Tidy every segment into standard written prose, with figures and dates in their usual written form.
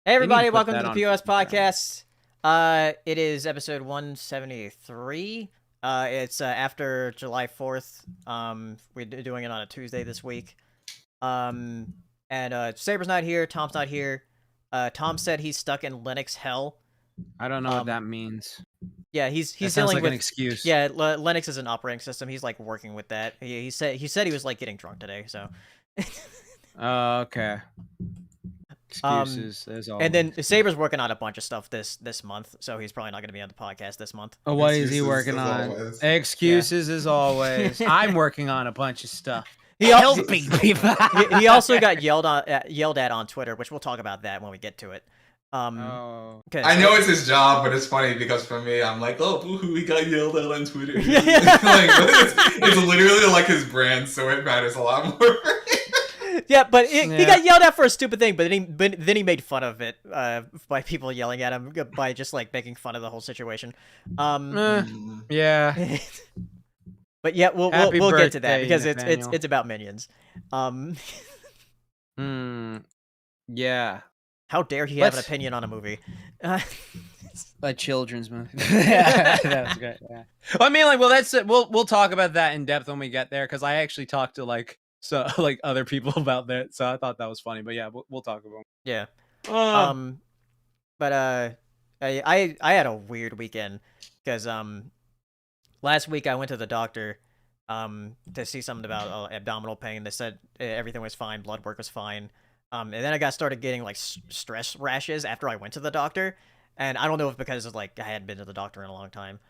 Hey everybody, put welcome to that the on POS Instagram. podcast. It is episode 173. It's after July 4th. We're doing it on a Tuesday this week. And Saber's not here, Tom's not here. Tom said he's stuck in Linux hell. I don't know what that means. Yeah, he's That sounds dealing like with an excuse. Yeah, Linux is an operating system. He's like working with that. He said he was like getting drunk today, so Oh, okay. Excuses, as always. And then Saber's working on a bunch of stuff this month, so he's probably not going to be on the podcast this month. Oh, what is he working on? Always. Excuses as always. I'm working on a bunch of stuff. Helping people. he also got yelled at on Twitter, which we'll talk about that when we get to it. I know it's his job, but it's funny because for me, I'm like, oh, boo-hoo, he got yelled at on Twitter. Like, it's literally like his brand, so it matters a lot more. Yeah, but he got yelled at for a stupid thing, but then he made fun of it by people yelling at him by just like making fun of the whole situation. Yeah. But yeah, we'll get to that because it's about minions. Yeah. How dare he have an opinion on a movie? A children's movie. That's great. Yeah. Well, I mean, like, well, that's it. We'll talk about that in depth when we get there because I actually talked to like other people about that, so I thought that was funny. But yeah, we'll talk about it. Yeah. But I had a weird weekend because last week I went to the doctor to see something about abdominal pain. They said everything was fine, blood work was fine. And then I started getting like stress rashes after I went to the doctor, and I don't know if because of like I hadn't been to the doctor in a long time.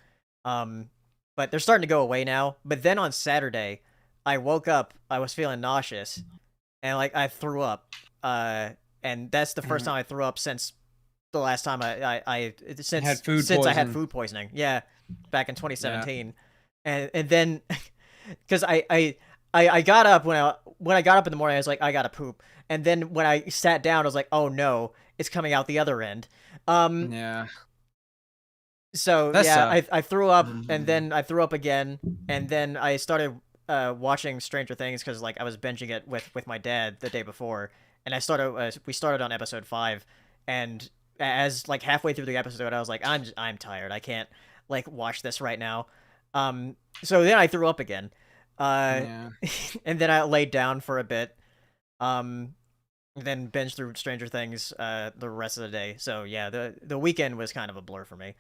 But they're starting to go away now. But then on Saturday, I woke up, I was feeling nauseous, and like I threw up. And that's the first time I threw up since the last time I had food poisoning. Yeah, back in 2017. Yeah. And then because I got up when I got up in the morning, I was like, I gotta poop. And then when I sat down, I was like, oh no, it's coming out the other end. Yeah. So I threw up, and then I threw up again, and then I started watching Stranger Things because like I was binging it with my dad the day before, and we started on episode 5, and as like halfway through the episode, I was like, I'm tired, I can't like watch this right now. So then I threw up again. And then I laid down for a bit, then binged through Stranger Things the rest of the day. So yeah, the weekend was kind of a blur for me.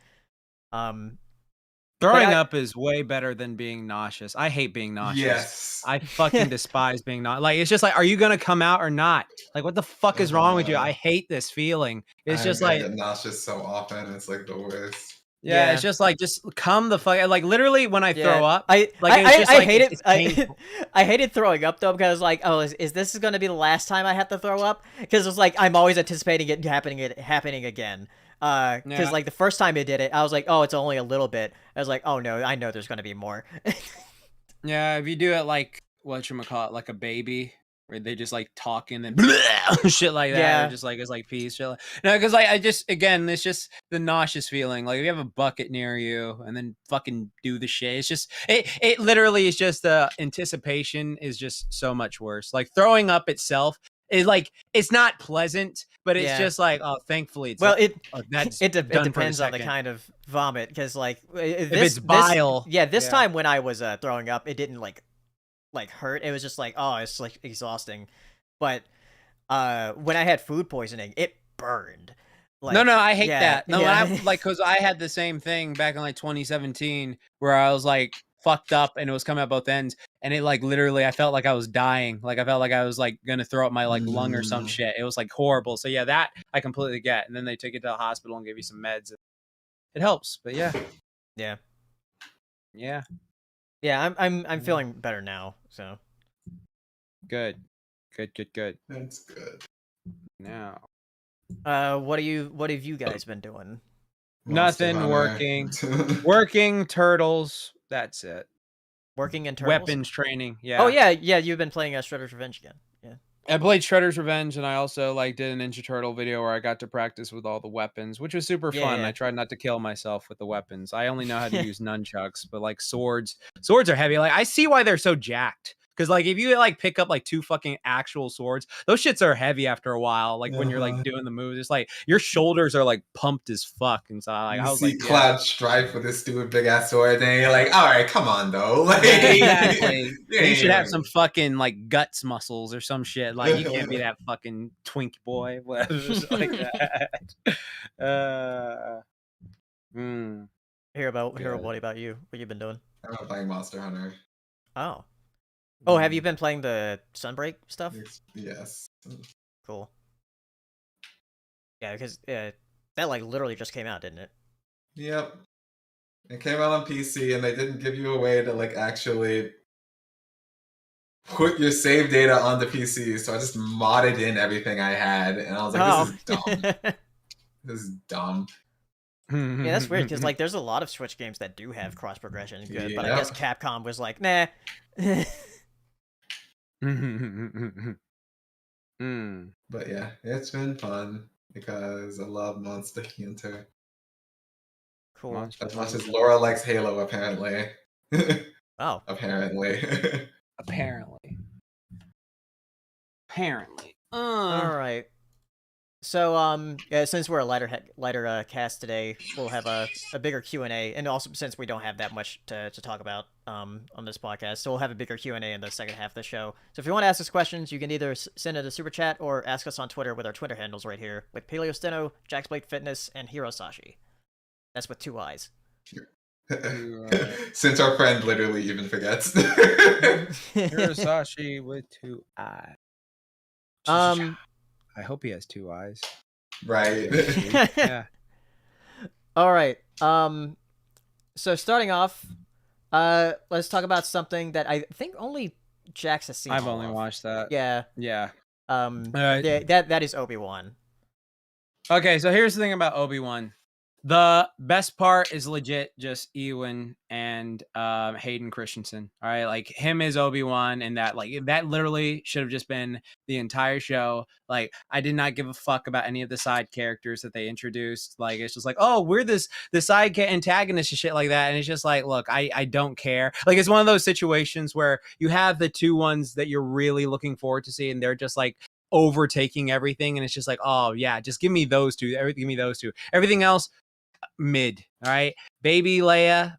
Throwing up is way better than being nauseous. I hate being nauseous. Yes. I fucking despise being nauseous. Like, it's just like, are you gonna come out or not? Like, what the fuck is wrong with you? I hate this feeling. It's just like, I get nauseous so often. It's like the worst. Yeah, it's just like, just come the fuck. Like literally, when I throw up, I hate it. I hated throwing up though because like, oh, is this going to be the last time I have to throw up? Because it's like I'm always anticipating it happening again. Because like the first time it did it, I was like, oh, it's only a little bit. I was like, oh no, I know there's going to be more. Yeah, if you do it like whatchamacallit, like a baby. Where they just like talking and shit like that. Yeah. Just like it's like peace. Shit. No, because like again, it's just the nauseous feeling. Like if you have a bucket near you and then fucking do the shit. It's just it literally is just the anticipation is just so much worse. Like throwing up itself is like it's not pleasant, but it's just like, oh, thankfully it's it depends on the kind of vomit because like if it's bile. This time when I was throwing up, it didn't like hurt. It was just like, oh, it's like exhausting. But when I had food poisoning, it burned. Like, no, I hate that. No, because I had the same thing back in like 2017 where I was like fucked up and it was coming out both ends, and it like literally I felt like I was dying. Like I felt like I was like gonna throw up my like lung or some shit. It was like horrible. So yeah, that I completely get. And then they took it to the hospital and gave you some meds. It helps, but yeah. Yeah, I'm feeling better now, so. Good. That's good. Now. What have you guys been doing? Nothing. Working turtles. That's it. Working in turtles? Weapons training. Yeah. Oh yeah, you've been playing Shredder's Revenge again. Yeah. I played Shredder's Revenge, and I also like did a Ninja Turtle video where I got to practice with all the weapons, which was super fun. I tried not to kill myself with the weapons. I only know how to use nunchucks, but like swords are heavy. Like I see why they're so jacked. Because like if you like pick up like 2 fucking actual swords, those shits are heavy after a while. Like when you're like doing the moves, it's like your shoulders are like pumped as fuck. And so like you I was see like, Cloud strive for this stupid big ass sword, and you're like, all right, come on though. Like, exactly. You should have some fucking like guts muscles or some shit. Like you can't be that fucking twink boy, whatever like that. Hero, what about you? What you been doing? I'm playing Monster Hunter. Oh. Oh, have you been playing the Sunbreak stuff? Yes. Cool. Yeah, because that like literally just came out, didn't it? Yep. It came out on PC, and they didn't give you a way to like actually put your save data on the PC, so I just modded in everything I had, and I was like, this is dumb. This is dumb. Yeah, that's weird, because like there's a lot of Switch games that do have cross progression, good, but I guess Capcom was like, nah. But yeah, it's been fun because I love Monster Hunter. Cool. As much as Laura likes Halo, apparently. Oh. Apparently. All right. So since we're a lighter cast today, we'll have a bigger Q&A, and also since we don't have that much to talk about on this podcast, so we'll have a bigger Q&A in the second half of the show. So if you want to ask us questions, you can either send it a super chat or ask us on Twitter with our Twitter handles right here, with Paleo Steno, Jacksblade Fitness, and Hiro Sashi. That's with 2 eyes. Since our friend literally even forgets. Hiro Sashi with 2 eyes. I hope he has 2 eyes. Right. Yeah. All right. So starting off, let's talk about something that I think only Jax has seen. I've only watched that. Yeah. Yeah. Yeah, that is Obi-Wan. Okay, so here's the thing about Obi-Wan. The best part is legit just Ewan and Hayden Christensen. All right, like him is Obi-Wan, and that literally should have just been the entire show. Like I did not give a fuck about any of the side characters that they introduced. Like it's just like, oh, we're the side antagonist and shit like that, and it's just like, look, I don't care. Like it's one of those situations where you have the 2 ones that you're really looking forward to see, and they're just like overtaking everything, and it's just like, oh yeah, just give me those 2. Give me those 2. Everything else, mid. All right, baby Leia,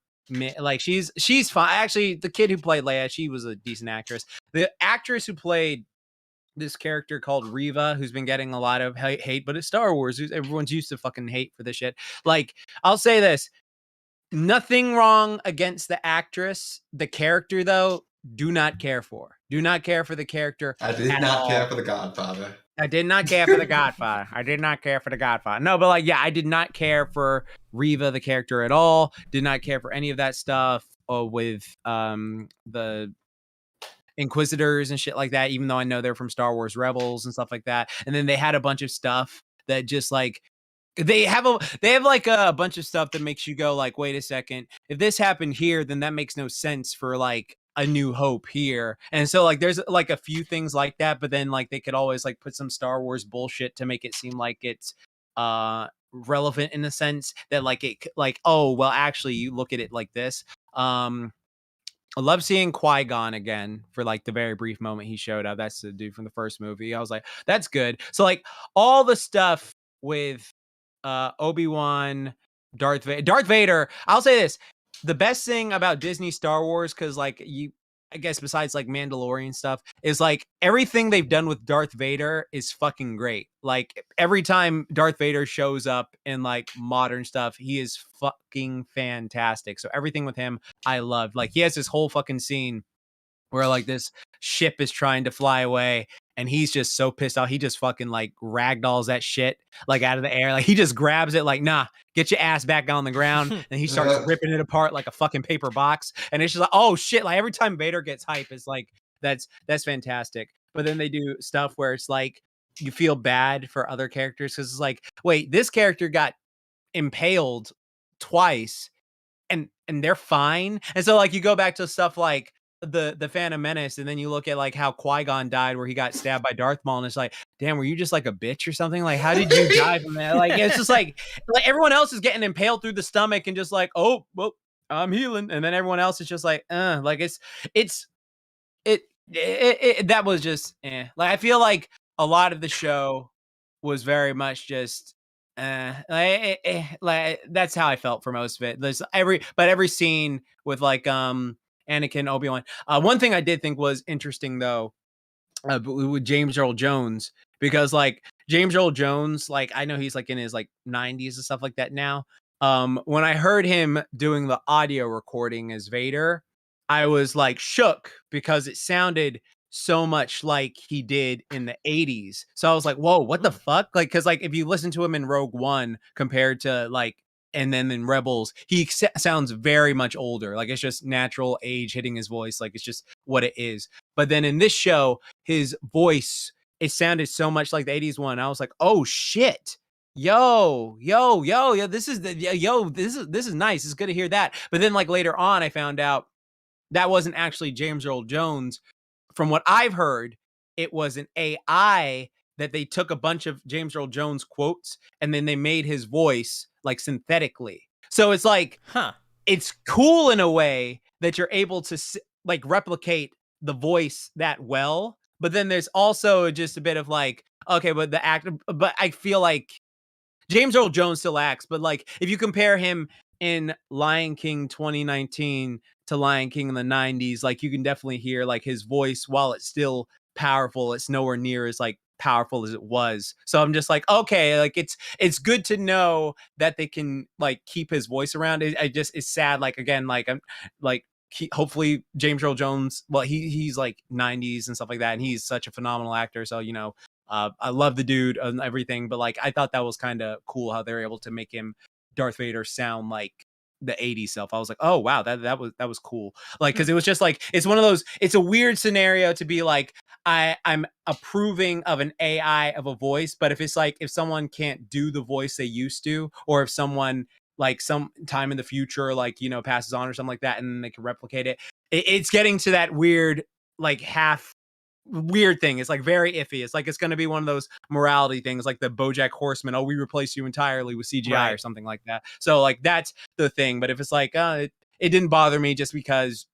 like she's fine. Actually, the kid who played Leia, she was a decent actress. The actress who played this character called Reva, who's been getting a lot of hate, but it's Star Wars. Everyone's used to fucking hate for this shit. Like, I'll say this: nothing wrong against the actress. The character, though, do not care for the character. I did not care for the Godfather. I did not care for the Godfather. No, but like, yeah, I did not care for Reva, the character, at all. Did not care for any of that stuff with the Inquisitors and shit like that, even though I know they're from Star Wars Rebels and stuff like that. And then they had a bunch of stuff that just like, they have like a bunch of stuff that makes you go like, wait a second, if this happened here, then that makes no sense for like A New Hope here. And so like there's like a few things like that, but then like they could always like put some Star Wars bullshit to make it seem like it's relevant in the sense that like it like, oh well, actually you look at it like this. I love seeing Qui-Gon again for like the very brief moment he showed up. That's the dude from the first movie. I was like, that's good. So like all the stuff with Obi-Wan, Darth Vader, I'll say this: the best thing about Disney Star Wars, because like I guess besides like Mandalorian stuff, is like everything they've done with Darth Vader is fucking great. Like every time Darth Vader shows up in like modern stuff, he is fucking fantastic. So everything with him, I loved. Like he has this whole fucking scene where like this ship is trying to fly away, and he's just so pissed off. He just fucking like ragdolls that shit like out of the air. Like he just grabs it like, nah, get your ass back on the ground. And he starts ripping it apart like a fucking paper box. And it's just like, oh shit. Like every time Vader gets hype, it's like, that's fantastic. But then they do stuff where it's like, you feel bad for other characters. Cause it's like, wait, this character got impaled twice and they're fine. And so like, you go back to stuff like, the Phantom Menace, and then you look at like how Qui-Gon died, where he got stabbed by Darth Maul, and it's like, damn, were you just like a bitch or something? Like, how did you die from that? Like, it's just like everyone else is getting impaled through the stomach and just like, oh, well, I'm healing, and then everyone else is just like, like it that was just like I feel like a lot of the show was very much just like that's how I felt for most of it. There's every scene with like Anakin, Obi-Wan. One thing I did think was interesting though, with James Earl Jones, because like James Earl Jones, like I know he's like in his like 90s and stuff like that now. When I heard him doing the audio recording as Vader, I was like shook because it sounded so much like he did in the 80s. So I was like, whoa, what the fuck? Like, cause like if you listen to him in Rogue One compared to like, and then in Rebels, he sounds very much older. Like it's just natural age hitting his voice. Like it's just what it is. But then in this show, his voice, it sounded so much like the 80s one. I was like, oh shit. Yo, this is this is nice. It's good to hear that. But then like later on, I found out that wasn't actually James Earl Jones. From what I've heard, it was an AI that they took a bunch of James Earl Jones quotes and then they made his voice like synthetically. So it's like, it's cool in a way that you're able to like replicate the voice that well. But then there's also just a bit of like, okay, but the actor, but I feel like James Earl Jones still acts, but like if you compare him in Lion King 2019 to Lion King in the 90s, like you can definitely hear like his voice, while it's still powerful, it's nowhere near as like powerful as it was. So I'm just like, okay, like it's good to know that they can like keep his voice around. It's sad. Like again, like I'm like hopefully James Earl Jones, well, he's like 90s and stuff like that, and he's such a phenomenal actor. So you know, I love the dude and everything, but like I thought that was kind of cool how they were able to make him Darth Vader sound like the 80s self. I was like, oh wow, that was cool. Like, because it was just like, it's one of those, it's a weird scenario to be like, I'm approving of an AI of a voice, but if it's like if someone can't do the voice they used to, or if someone like some time in the future, like, you know, passes on or something like that, and they can replicate it, it's getting to that weird like half weird thing. It's like very iffy. It's like it's going to be one of those morality things, like the BoJack Horseman. Oh, we replace you entirely with CGI or something like that. So like that's the thing. But if it's like it didn't bother me just because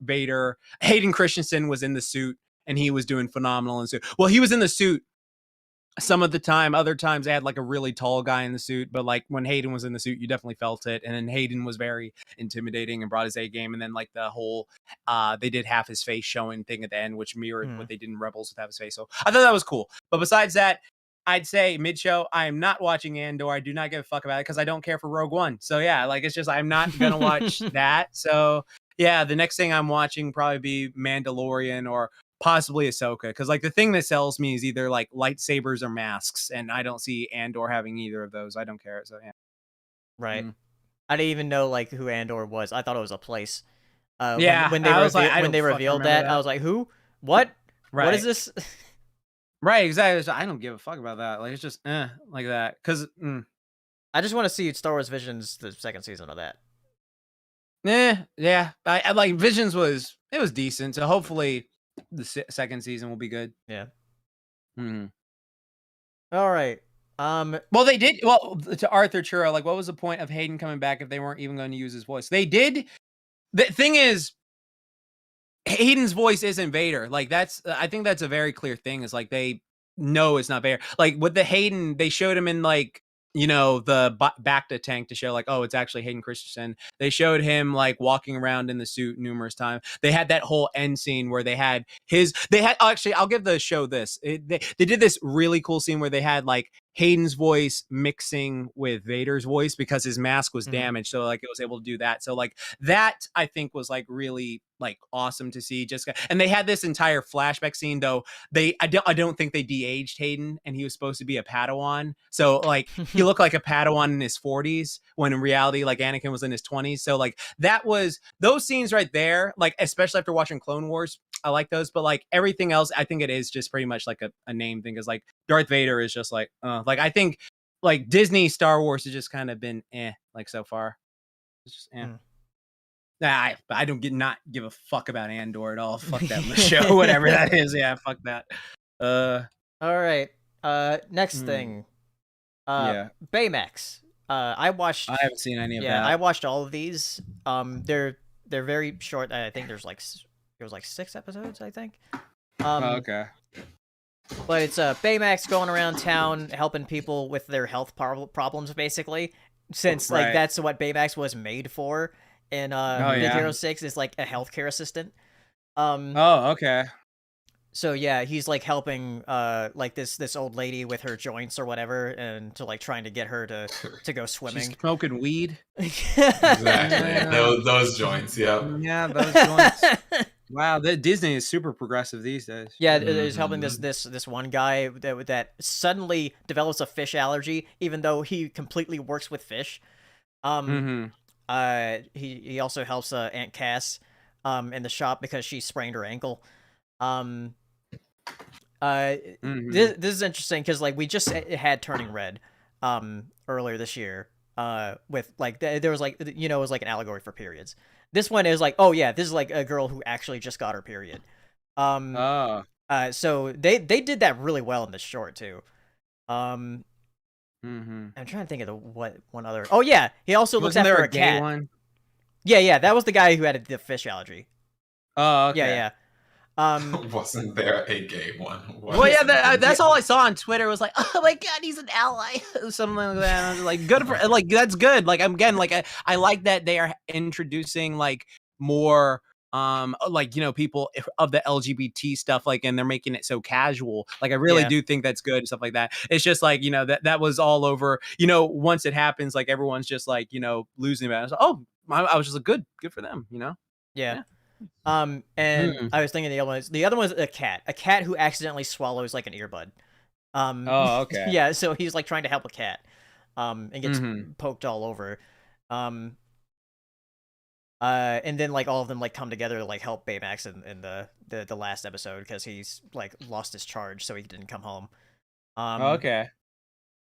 Hayden Christensen was in the suit and he was doing phenomenal in the suit. Well, he was in the suit some of the time. Other times they had like a really tall guy in the suit, but like when Hayden was in the suit, you definitely felt it. And then Hayden was very intimidating and brought his A game. And then like the whole they did half his face showing thing at the end, which mirrored what they did in Rebels with half his face. So I thought that was cool. But besides that, I'd say mid-show, I am not watching Andor. I do not give a fuck about it because I don't care for Rogue One. So yeah, like it's just I'm not gonna watch that. So yeah, the next thing I'm watching probably be Mandalorian or possibly Ahsoka, because like the thing that sells me is either like lightsabers or masks, and I don't see Andor having either of those. I don't care. So yeah, right. I didn't even know like who Andor was. I thought it was a place. Yeah, when they revealed that, I was like, who? What? Right. What is this? Right, exactly. So I don't give a fuck about that. Like it's just like that. Because I just want to see Star Wars Visions, the second season of that. Yeah. I like Visions was decent. So hopefully the second season will be good. Yeah. All right. Well, they did. Well, to Arthur Churro, like, what was the point of Hayden coming back if they weren't even going to use his voice? They did. The thing is, Hayden's voice isn't Vader. Like, I think that's a very clear thing. Is like they know it's not Vader. Like with the Hayden, they showed him in like, you know, the Bacta tank to show like, oh, it's actually Hayden Christensen. They showed him like walking around in the suit numerous times. They had that whole end scene where they had actually, I'll give the show this. They did this really cool scene where they had like Hayden's voice mixing with Vader's voice because his mask was damaged. So like it was able to do that. So like that I think was like really like awesome to see. And they had this entire flashback scene though. I don't think they de-aged Hayden, and he was supposed to be a Padawan. So like he looked like a Padawan in his 40s when in reality like Anakin was in his 20s. So like that was those scenes right there, like especially after watching Clone Wars, I like those. But like everything else, I think it is just pretty much like a name thing, because like Darth Vader is just like I think like Disney Star Wars has just kind of been like so far. It's just I don't not give a fuck about Andor at all. Fuck that show, whatever that is. Yeah, fuck that. All right. Next thing. Baymax. I haven't seen any of that. Yeah, I watched all of these. They're very short. I think there was like 6 episodes, I think. Okay. But it's Baymax going around town helping people with their health problems, basically. Since like that's what Baymax was made for. And Big Hero 6 is like a healthcare assistant. Oh, okay. So yeah, he's like helping like this old lady with her joints or whatever, and to like trying to get her to go swimming. She's smoking weed. Exactly. Those joints. Yep. Yeah, those joints. Wow, Disney is super progressive these days. Yeah, it's helping this one guy that suddenly develops a fish allergy, even though he completely works with fish. He also helps Aunt Cass in the shop because she sprained her ankle. This is interesting because like we just had Turning Red earlier this year with like there was like it was like an allegory for periods. This one is like, oh yeah, this is like a girl who actually just got her period. So they did that really well in this short too. I'm trying to think of what one other. Oh yeah, he also looks after a cat. One? Yeah, that was the guy who had the fish allergy. Oh, okay. Yeah. Wasn't there a gay one? Well, yeah, that's all I saw on Twitter was like, oh my god, he's an ally, something like that. And I was like, good for like that's good. Like again, like I like that they are introducing like more like people of the LGBT stuff, like, and they're making it so casual. Like I really do think that's good and stuff like that. It's just like that was all over. Once it happens, like everyone's just like losing about it. I was like, oh, I was just like, good for them. Yeah. And I was thinking the other one was a cat who accidentally swallows like an earbud. Oh, okay. Yeah, so he's like trying to help a cat, and gets poked all over. And then like all of them like come together to like help Baymax in the last episode because he's like lost his charge, so he didn't come home. Okay.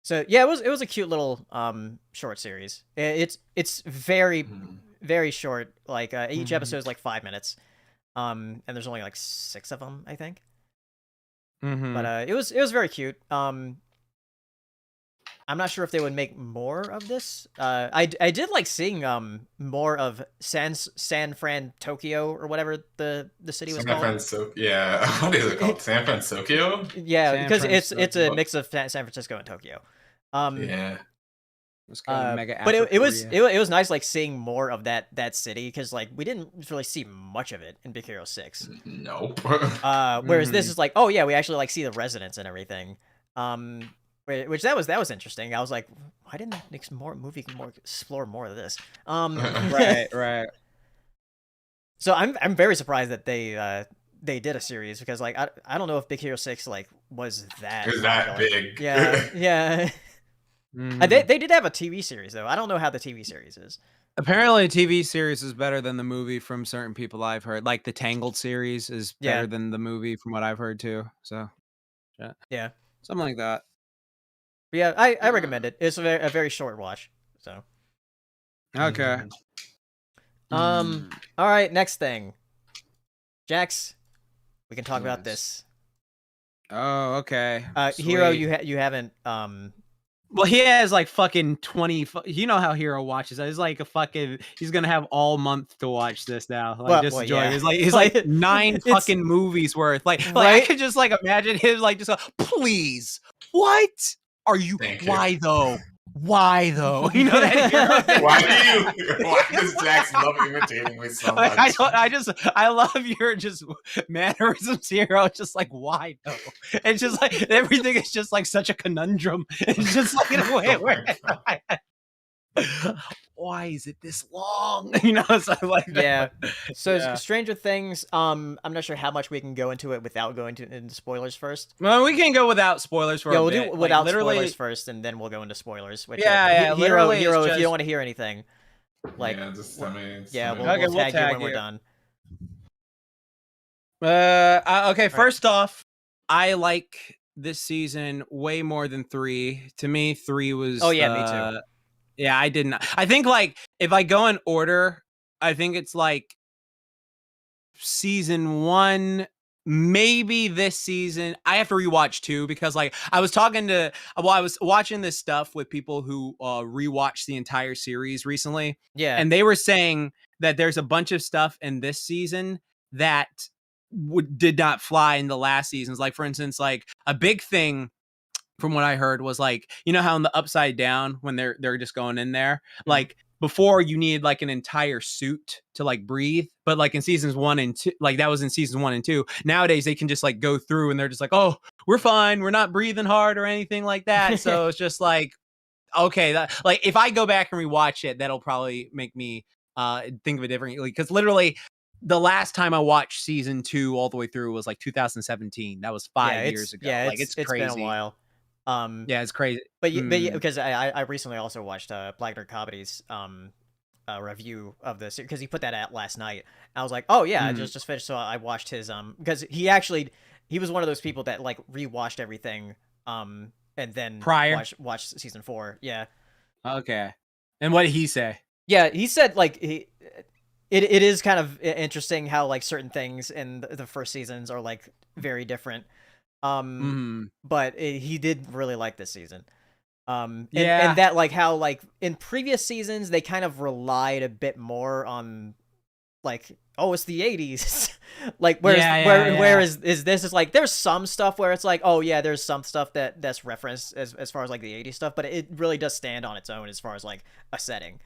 So yeah, it was a cute little short series. It's very very short. Like each episode is like 5 minutes. And there's only like 6 of them, I think. But it was very cute. I'm not sure if they would make more of this. I did like seeing more of San Fran Tokyo or whatever the city was called. Yeah, what is it called? San Francisco? Yeah, because it's a mix of San Francisco and Tokyo. Yeah. But it was nice like seeing more of that city because like we didn't really see much of it in Big Hero 6. Nope. Whereas this is like, oh yeah, we actually like see the residents and everything. Which that was interesting. I was like, why didn't the next movie explore more of this? Right. So I'm very surprised that they did a series because like I don't know if Big Hero 6 like was that big. Yeah. They did have a TV series though. I don't know how the TV series is. Apparently, TV series is better than the movie from certain people I've heard. Like the Tangled series is better than the movie from what I've heard too. So, yeah, something like that. But yeah, I recommend it. It's a very short watch. So, okay. All right. Next thing, Jax, we can talk about this. Oh, okay. Hero, you haven't Well, he has like fucking 20. You know how Hero watches. It's like he's gonna have all month to watch this now. Like enjoy. Yeah. It's like 9 fucking movies worth. Like I could just like imagine him like just go, please, what are you? Why though? Why though? You know that. Why does Jax love imitating me so much? I love your just mannerisms here. I was just like, why though? It's just like everything is just like such a conundrum. It's just like in a way where why is it this long? So like that. Yeah. So Stranger Things. I'm not sure how much we can go into it without going into spoilers first. Well, we can go without spoilers for we'll a bit. do without spoilers first, and then we'll go into spoilers. Which Hero, if you don't want to hear anything, like we'll tag you when we're done. Okay. First off, I like this season way more than 3. To me, 3 was. Oh yeah, me too. Yeah, I didn't. I think like if I go in order, I think it's like season 1, maybe this season. I have to rewatch 2 because like I was watching this stuff with people who rewatched the entire series recently. Yeah. And they were saying that there's a bunch of stuff in this season that did not fly in the last seasons. Like, for instance, like a big thing from what I heard was like, you know how in the Upside Down when they're just going in there, like before you needed like an entire suit to like breathe, but like in seasons 1 and 2, like that was in season 1 and 2. Nowadays they can just like go through and they're just like, oh, we're fine, we're not breathing hard or anything like that. So it's just like, okay, that, like if I go back and rewatch it, that'll probably make me think of it differently, because literally the last time I watched season 2 all the way through was like 2017. That was 5 years ago. Yeah, like it's crazy. It's been a while. Yeah, it's crazy. But because I recently also watched Black Nerd Comedy's review of this, because he put that out last night. I was like, oh yeah, I just finished, so I watched his because he was one of those people that like rewatched everything and then watched season 4. Yeah. Okay. And what did he say? Yeah, he said like it is kind of interesting how like certain things in the first seasons are like very different. But he did really like this season. And that like how like in previous seasons they kind of relied a bit more on like, oh, it's the 80s. like whereas this is like there's some stuff where it's like, oh yeah, there's some stuff that's referenced as far as like the 80s stuff, but it really does stand on its own as far as like a setting.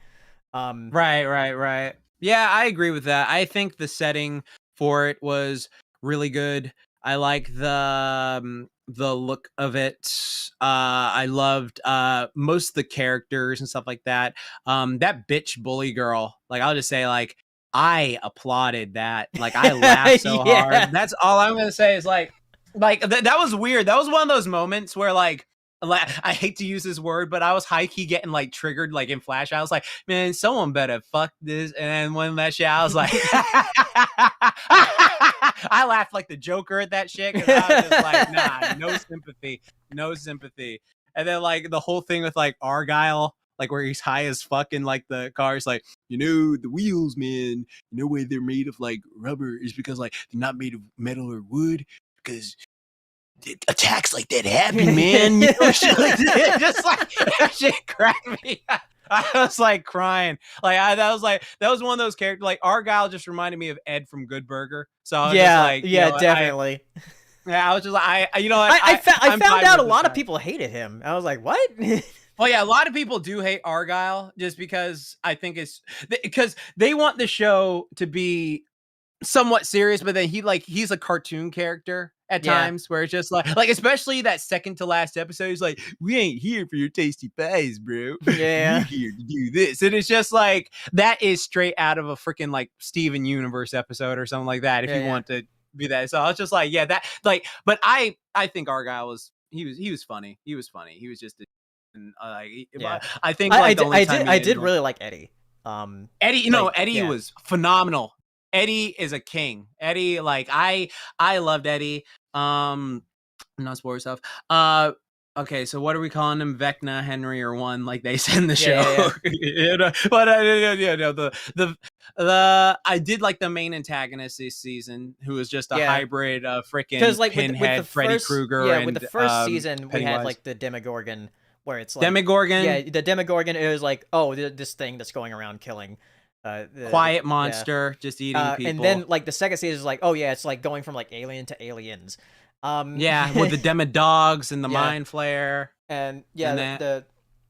Right. Yeah, I agree with that. I think the setting for it was really good. I like the look of it. I loved most of the characters and stuff like that. That bitch bully girl, like I'll just say, like I applauded that. Like I laughed so hard. That's all I'm gonna say is like that was weird. That was one of those moments where like I hate to use this word, but I was high key getting like triggered, like in Flash. I was like, man, someone better fuck this. And then when that shit, I was like, I laughed like the Joker at that shit. Cause I was just like, nah, no sympathy. And then like the whole thing with like Argyle, like where he's high as fuck in like the car. It's like, you know, the wheels, man, you know why they're made of like rubber is because like they're not made of metal or wood, because attacks like that happen, man. You know, shit like that. Just like that shit cracked me. I was like crying. Like that was one of those characters. Like Argyle just reminded me of Ed from Good Burger. So I was just like, definitely. I was just like, I found out a lot of people hated him. I was like, what? Well, yeah, a lot of people do hate Argyle just because I think it's because they want the show to be somewhat serious, but then he's a cartoon character at times where it's just like especially that second to last episode, he's like, we ain't here for your tasty pies, bro. Yeah. We're here to do this. And it's just like that is straight out of a freaking like Steven Universe episode or something like that, if you want to be that. So I was just like, yeah, that like, but I think Argyle was funny. He was funny. He was just I think like I did really like Eddie. Eddie, Eddie was phenomenal. Eddie is a king. Eddie, like I loved Eddie. Not spoil stuff. Okay, so what are we calling him? Vecna, Henry, or one, like they said in the show. But I did like the main antagonist this season, who was just a hybrid of freaking like Pinhead, with Freddy Krueger. Yeah, with the first season, we had like the Demogorgon, where it's like Demogorgon. Yeah, the Demogorgon. It was like, oh, this thing that's going around killing. Quiet monster, just eating people. And then like the second season is like, oh yeah, it's like going from like alien to aliens. With the Demodogs and the Mind Flayer. And because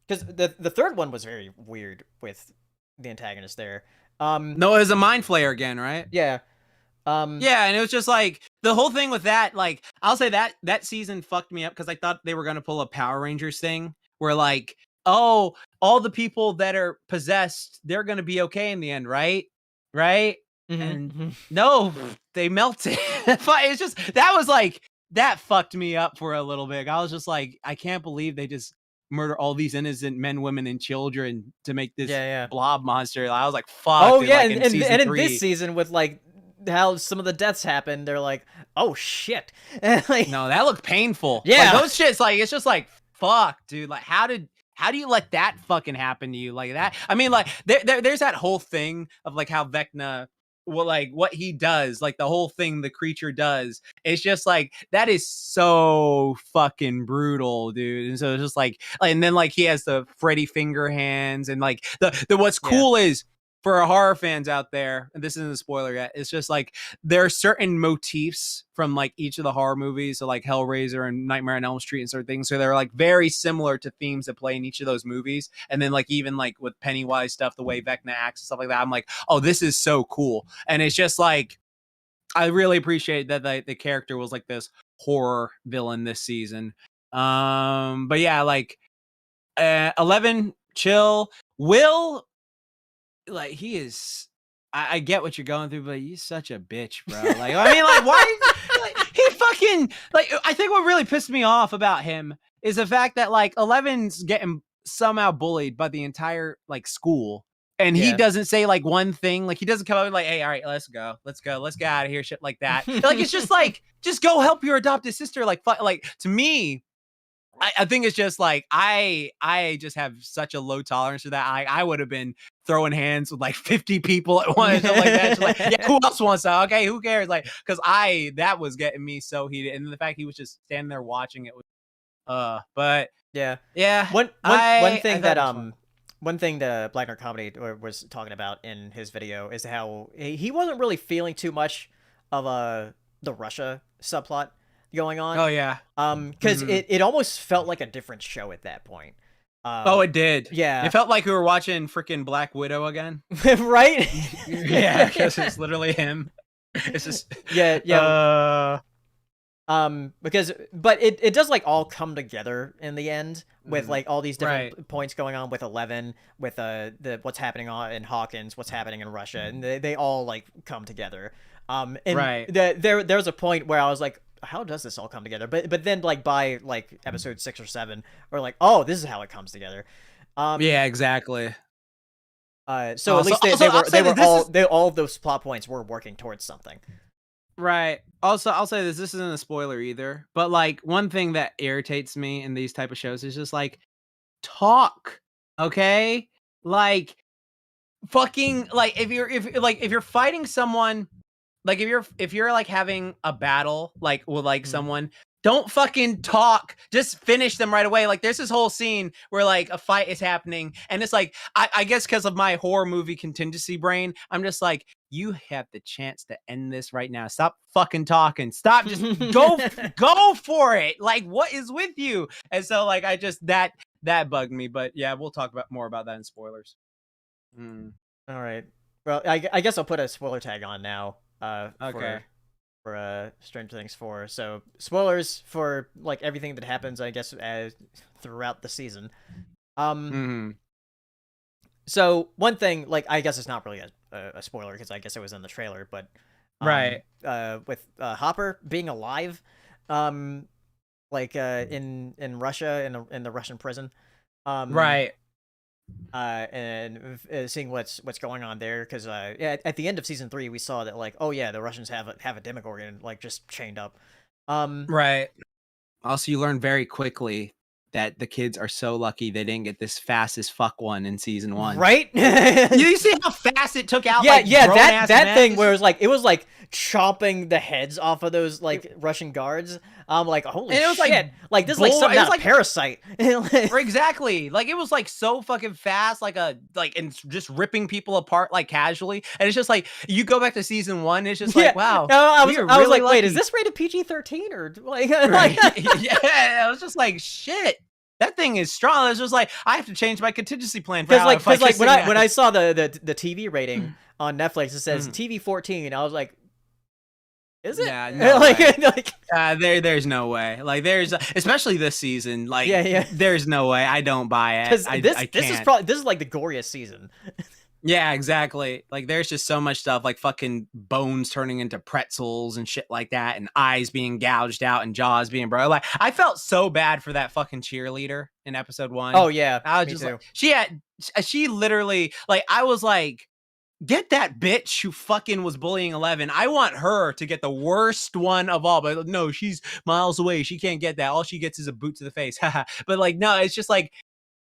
the third one was very weird with the antagonist there. No, it was a Mind Flayer again, right? Yeah. And it was just like the whole thing with that, like I'll say that season fucked me up because I thought they were gonna pull a Power Rangers thing where like, oh, all the people that are possessed, they're gonna be okay in the end, right? And no, they melted. It's just that fucked me up for a little bit. I was just like, I can't believe they just murder all these innocent men, women, and children to make this blob monster. I was like, fuck. Oh yeah, and in this season with like how some of the deaths happen, they're like, oh shit. Like, no, that looked painful. Yeah, like, those shits, like it's just like, fuck, dude. Like, how do you let that fucking happen to you like that? I mean, like there's that whole thing of like how Vecna, well, like what he does, like the whole thing the creature does, it's just like that is so fucking brutal, dude. And so it's just like, and then like he has the Freddy finger hands, and like the what's cool is for horror fans out there, and this isn't a spoiler yet, it's just like there are certain motifs from like each of the horror movies, so like Hellraiser and Nightmare on Elm Street and certain things. So they're like very similar to themes that play in each of those movies. And then like even like with Pennywise stuff, the way Vecna acts and stuff like that, I'm like, oh, this is so cool. And it's just like I really appreciate that the character was like this horror villain this season. But yeah, like 11, chill. Will, like, he is. I get what you're going through, but he's such a bitch, bro. Like, I mean, like, why? Like, he fucking like. I think what really pissed me off about him is the fact that like 11's getting somehow bullied by the entire like school, and he doesn't say like one thing. Like, he doesn't come up and like, "Hey, all right, let's go, let's get out of here," shit like that. Like, it's just like, just go help your adopted sister. Like, to me. I think it's just like I just have such a low tolerance for that. I would have been throwing hands with like 50 people at once, like that. Like, yeah, who else wants that? Okay, who cares? Like, because that was getting me so heated, and the fact he was just standing there watching it was, but yeah. One thing that Black Nerd Comedy was talking about in his video is how he wasn't really feeling too much of the Russia subplot going on. Oh yeah. Because it almost felt like a different show at that point. Oh, it did. Yeah. It felt like we were watching freaking Black Widow again. Right? Yeah, because it's literally him. It's just yeah. But it does like all come together in the end with like all these different points going on with 11, with the what's happening in Hawkins, what's happening in Russia, and they all like come together. And there's a point where I was like, how does this all come together? But then like by like episode 6 or 7, we're like, oh, this is how it comes together. Yeah, exactly. So at least all of those plot points were working towards something. Right. Also, I'll say this isn't a spoiler either, but like one thing that irritates me in these type of shows is just like talk, okay? Like fucking like if you're fighting someone, like if you're like having a battle like with like someone, don't fucking talk, just finish them right away. Like there's this whole scene where like a fight is happening and it's like I guess because of my horror movie contingency brain, I'm just like, you have the chance to end this right now. Stop fucking talking. Stop. Just go for it. Like, what is with you? And so like I just that bugged me. But yeah, we'll talk more about that in spoilers. All right. Well, I guess I'll put a spoiler tag on now. Okay. For Stranger Things 4. So spoilers for like everything that happens, I guess, throughout the season. So one thing, like, I guess it's not really a spoiler because I guess it was in the trailer, but with Hopper being alive, like in Russia in the Russian prison, and seeing what's going on there, because at the end of season 3 we saw that like, oh yeah, the Russians have a Demogorgon like just chained up. Also, you learn very quickly that the kids are so lucky they didn't get this fast as fuck one in season 1. Right? You see how fast it took out? That thing where it was like chopping the heads off of those like Russian guards. I'm like, holy shit! Like this is like something out of Parasite. Exactly. Like it was like so fucking fast, and just ripping people apart like casually. And it's just like you go back to season 1, it's just like, wow. No, I was like, wait, is this rated PG-13 or like? Yeah, I was just like, shit. That thing is strong. It's just like I have to change my contingency plan for because like when I saw the TV rating on Netflix, it says TV 14. I was like, is it? Yeah, no there's no way. Like there's especially this season. Like there's no way. I don't buy it. I can't. This is like the goriest season. Yeah, exactly. Like there's just so much stuff, like fucking bones turning into pretzels and shit like that, and eyes being gouged out and jaws being broken. Like I felt so bad for that fucking cheerleader in episode 1. Oh yeah, I was just like, she literally, like, I was like, get that bitch who fucking was bullying 11. I want her to get the worst one of all, but no, she's miles away. She can't get that. All she gets is a boot to the face. But like, no, it's just like,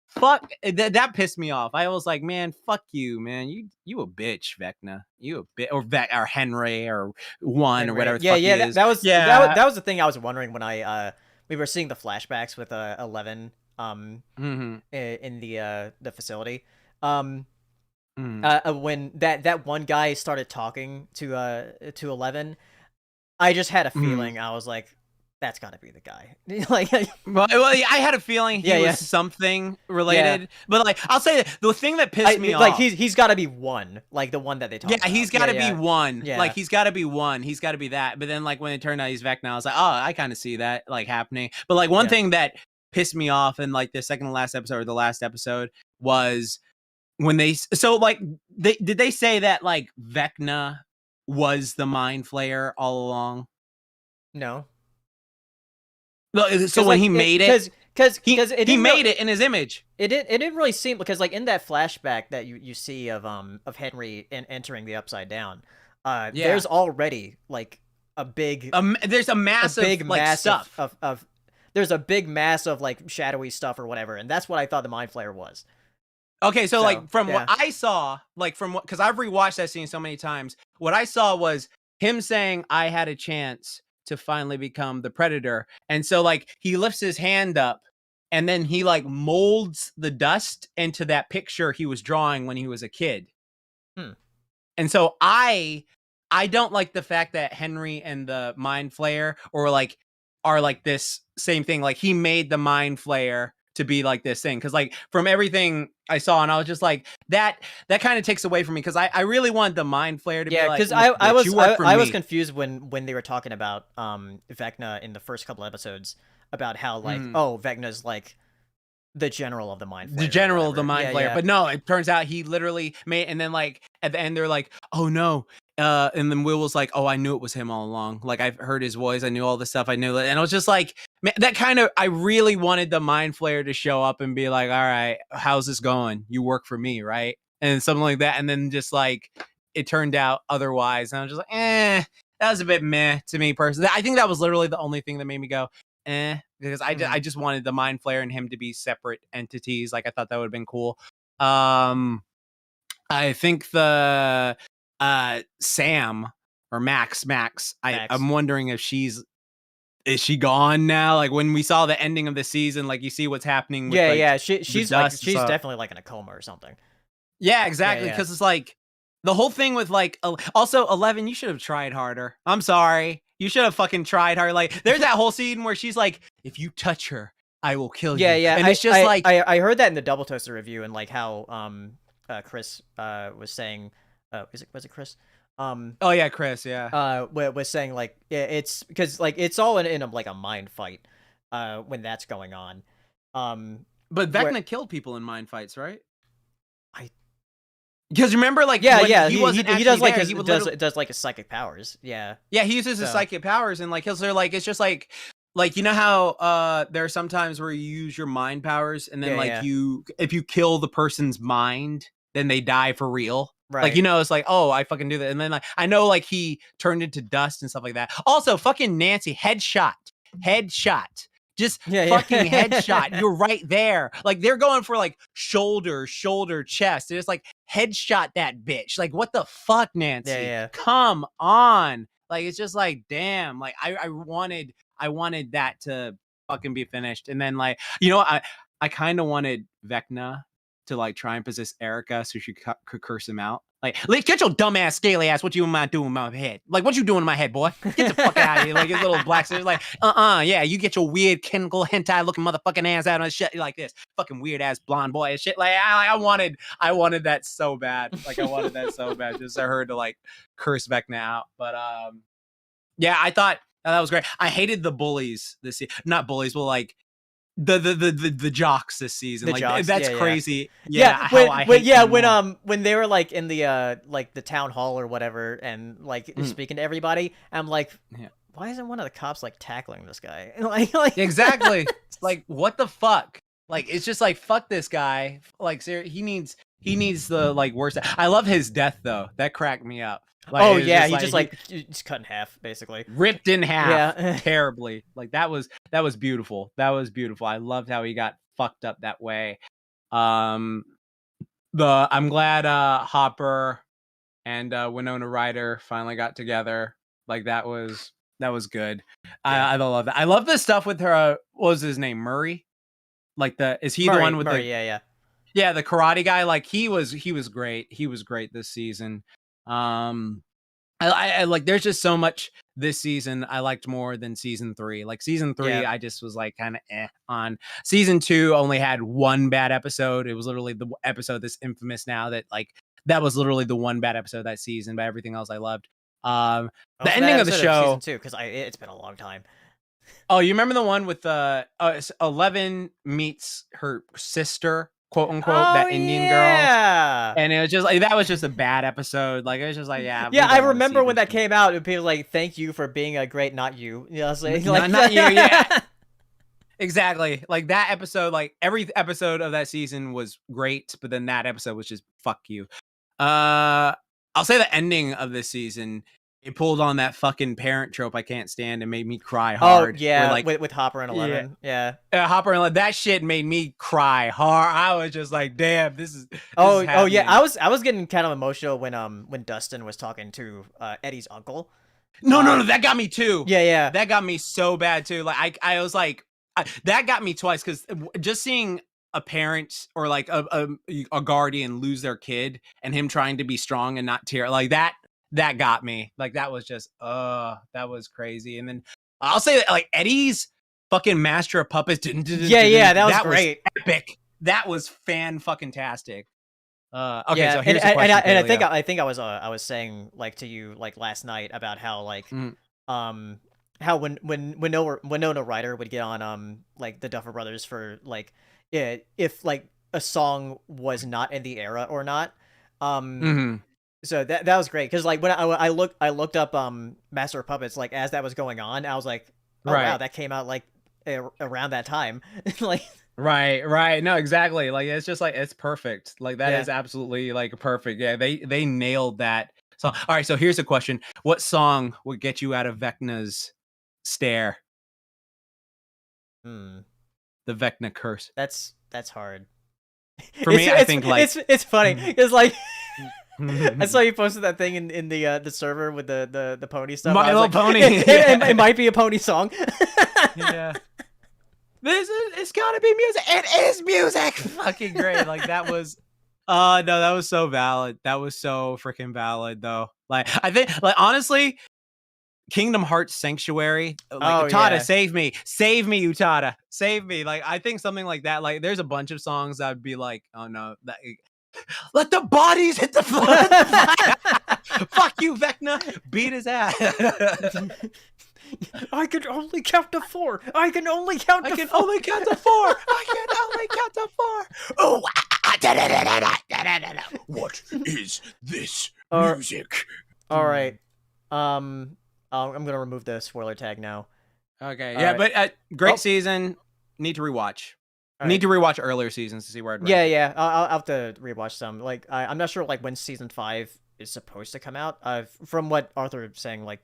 fuck, that pissed me off. I was like, man, fuck you, man. You a bitch, Vecna. You a bitch, or Henry, or One, or whatever. That was the thing I was wondering when we were seeing the flashbacks with 11 in the facility. when that one guy started talking to 11, I just had a feeling. I was like, that's got to be the guy. Like, well, I had a feeling he was something related, but like I'll say the thing that pissed me off, like he's got to be one, like the one that they talk about. He's got to be one. Yeah. Like he's got to be one. He's got to be that. But then like when it turned out he's Vecna, I was like, oh, I kind of see that like happening. But like one thing that pissed me off in like the second to last episode or the last episode was when did they say that like Vecna was the mind flayer all along? No. So when he made it, because he made it in his image. It didn't really seem, because like in that flashback that you see of Henry entering the Upside Down, there's already like a big there's a massive mass stuff of there's a big mass of like shadowy stuff or whatever, and that's what I thought the Mind Flayer was. Okay, so like from what I saw, like from what, because I've rewatched that scene so many times, what I saw was him saying, "I had a chance to finally become the Predator," and so like he lifts his hand up, and then he like molds the dust into that picture he was drawing when he was a kid. And so I don't like the fact that Henry and the Mind Flayer are like this same thing. Like he made the Mind Flayer to be like this thing, because like from everything I saw, and I was just like that kind of takes away from me, because I really want the Mind Flayer to be like, because I was confused when they were talking about Vecna in the first couple episodes, about how like Vecna's like the general of the Mind Flayer, the general of the Mind Flayer. But no, it turns out he literally made, and then like at the end they're like, oh no, and then Will was like, oh, I knew it was him all along. Like I've heard his voice, I knew all this stuff, I knew it. And I was just like, man, that kind of, I really wanted the Mind Flayer to show up and be like, all right, how's this going? You work for me, right? And something like that. And then just like it turned out otherwise, and I was just like, that was a bit meh to me personally. I think that was literally the only thing that made me go because I just wanted the Mind Flayer and him to be separate entities. Like I thought that would have been cool. I think the Sam or Max. I'm wondering if is she gone now? Like when we saw the ending of the season, like you see what's happening with, she's definitely like in a coma or something. Yeah, exactly. Because it's like the whole thing with like, also 11, you should have tried harder. I'm sorry, you should have fucking tried harder. Like there's that whole scene where she's like, if you touch her, I will kill you. Yeah. And it's just like I heard that in the Double Toaster review, and like how Chris was saying, was it Chris? Oh yeah, Chris. Yeah. Was saying like it's because like it's all in a, like a mind fight, when that's going on. But Vecna killed people in mind fights, right? Because remember, like he does like does like his psychic powers. Yeah, he uses his psychic powers, and like he'll like it's just like you know how there are some times where you use your mind powers, and then if you kill the person's mind, then they die for real. Right. Like, you know, it's like, oh, I fucking do that. And then like I know like he turned into dust and stuff like that. Also, fucking Nancy, headshot. Just fucking headshot. You're right there. Like they're going for like shoulder, chest. They're just like headshot that bitch. Like what the fuck, Nancy? Yeah. Come on. Like it's just like, damn. Like I wanted that to fucking be finished. And then like, you know, I kind of wanted Vecna to like try and possess Erica so she could curse him out. Like, get your dumb ass, scaly ass. What you mind doing in my head? Like, what you doing in my head, boy? Get the fuck out of here. Like his little black sister's like, yeah, you get your weird chemical hentai looking motherfucking ass out on shit like this. Fucking weird ass blonde boy and shit. Like, I wanted that so bad. Like, I wanted that so bad. Just for her to like curse Vecna out. But yeah, I thought that was great. I hated the bullies this year. Not bullies, but like the jocks this season. Like jocks, that's crazy. When they were like in the town hall or whatever, and like speaking to everybody, I'm like, why isn't one of the cops like tackling this guy? like exactly. Like what the fuck? Like it's just like fuck this guy. Like he needs the like worst. I love his death though. That cracked me up. Like, he's cut in half, basically. Ripped in half terribly. Like that was beautiful. That was beautiful. I loved how he got fucked up that way. I'm glad Hopper and Winona Ryder finally got together. Like that was good. I love that. I love the stuff with her. What was his name? Murray? Like is he the one with Murray, the yeah. Yeah, the karate guy, like he was great. He was great this season. I like there's just so much this season I liked more than season 3. Like season 3, I just was like kind of on. Season 2 only had one bad episode. It was literally the episode that's infamous now that was literally the one bad episode that season, but everything else I loved. The ending of the show, season 2, because it's been a long time. Oh, you remember the one with 11 meets her sister, quote unquote, that Indian girl, and it was just like that was just a bad episode. Like it was just like I remember when that came out and people were like, "Thank you for being a great not you." You know, I was like, not you, yeah. Exactly. Like that episode, like every episode of that season was great, but then that episode was just fuck you. I'll say the ending of this season, it pulled on that fucking parent trope I can't stand and made me cry hard. Oh yeah, like, with Hopper and 11. Yeah. Hopper and 11, that shit made me cry hard. I was just like, damn, this is yeah. I was getting kind of emotional when Dustin was talking to Eddie's uncle. No, that got me too. Yeah. That got me so bad too. Like I was like, that got me twice because just seeing a parent or like a guardian lose their kid and him trying to be strong and not tear like that got me. Like that was just that was crazy. And then I'll say that like Eddie's fucking Master of Puppets that was great. Epic. That was fan-fucking tastic. Okay, yeah, so here's a question. And I think I was saying like to you like last night about how like how when Winona Ryder would get on like the Duffer Brothers for like if like a song was not in the era or not. So that was great because like when I looked up Master of Puppets like as that was going on, I was like, oh wow, that came out like around that time. Like right, no, exactly, like it's just like it's perfect. Like that is absolutely like perfect. Yeah, they nailed that. So all right, so here's a question: what song would get you out of Vecna's stare? The Vecna curse. That's hard. For me, I think like it's funny because like I saw you posted that thing in the server with the pony stuff. My Little Pony. It might be a pony song. Yeah. It's gotta be music. It is music. Fucking great. Like that was no, that was so valid. That was so freaking valid though. Like I think like honestly, Kingdom Hearts Sanctuary, like Utada, save me, Utada, save me. Like I think something like that. Like there's a bunch of songs that would be like, oh no, that let the bodies hit the floor. Fuck you, Vecna. Beat his ass. I can only count to 4. I can only count to 4. I can only count to 4. Oh, what is this music? All right. I'm gonna remove the spoiler tag now. Okay. Yeah, but great season. Need to rewatch. Need to rewatch earlier seasons to see where I'd rank. Yeah. I'll have to rewatch some. Like I'm not sure like when season 5 is supposed to come out. From what Arthur was saying, like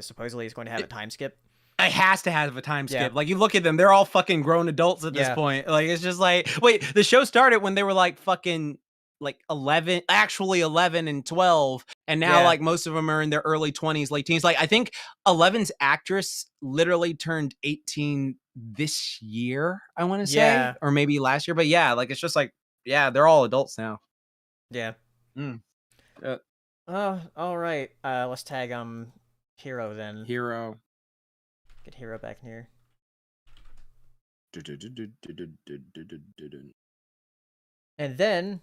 supposedly it's going to have a time skip. It has to have a time skip. Like you look at them, they're all fucking grown adults at this point. Like it's just like, wait, the show started when they were like fucking like 11 and 12, and now like most of them are in their early 20s, late teens. Like I think 11's actress literally turned 18 this year, I want to say, or maybe last year, but yeah, like it's just like they're all adults now. All right, let's tag Hero then. Get Hero back in here. And then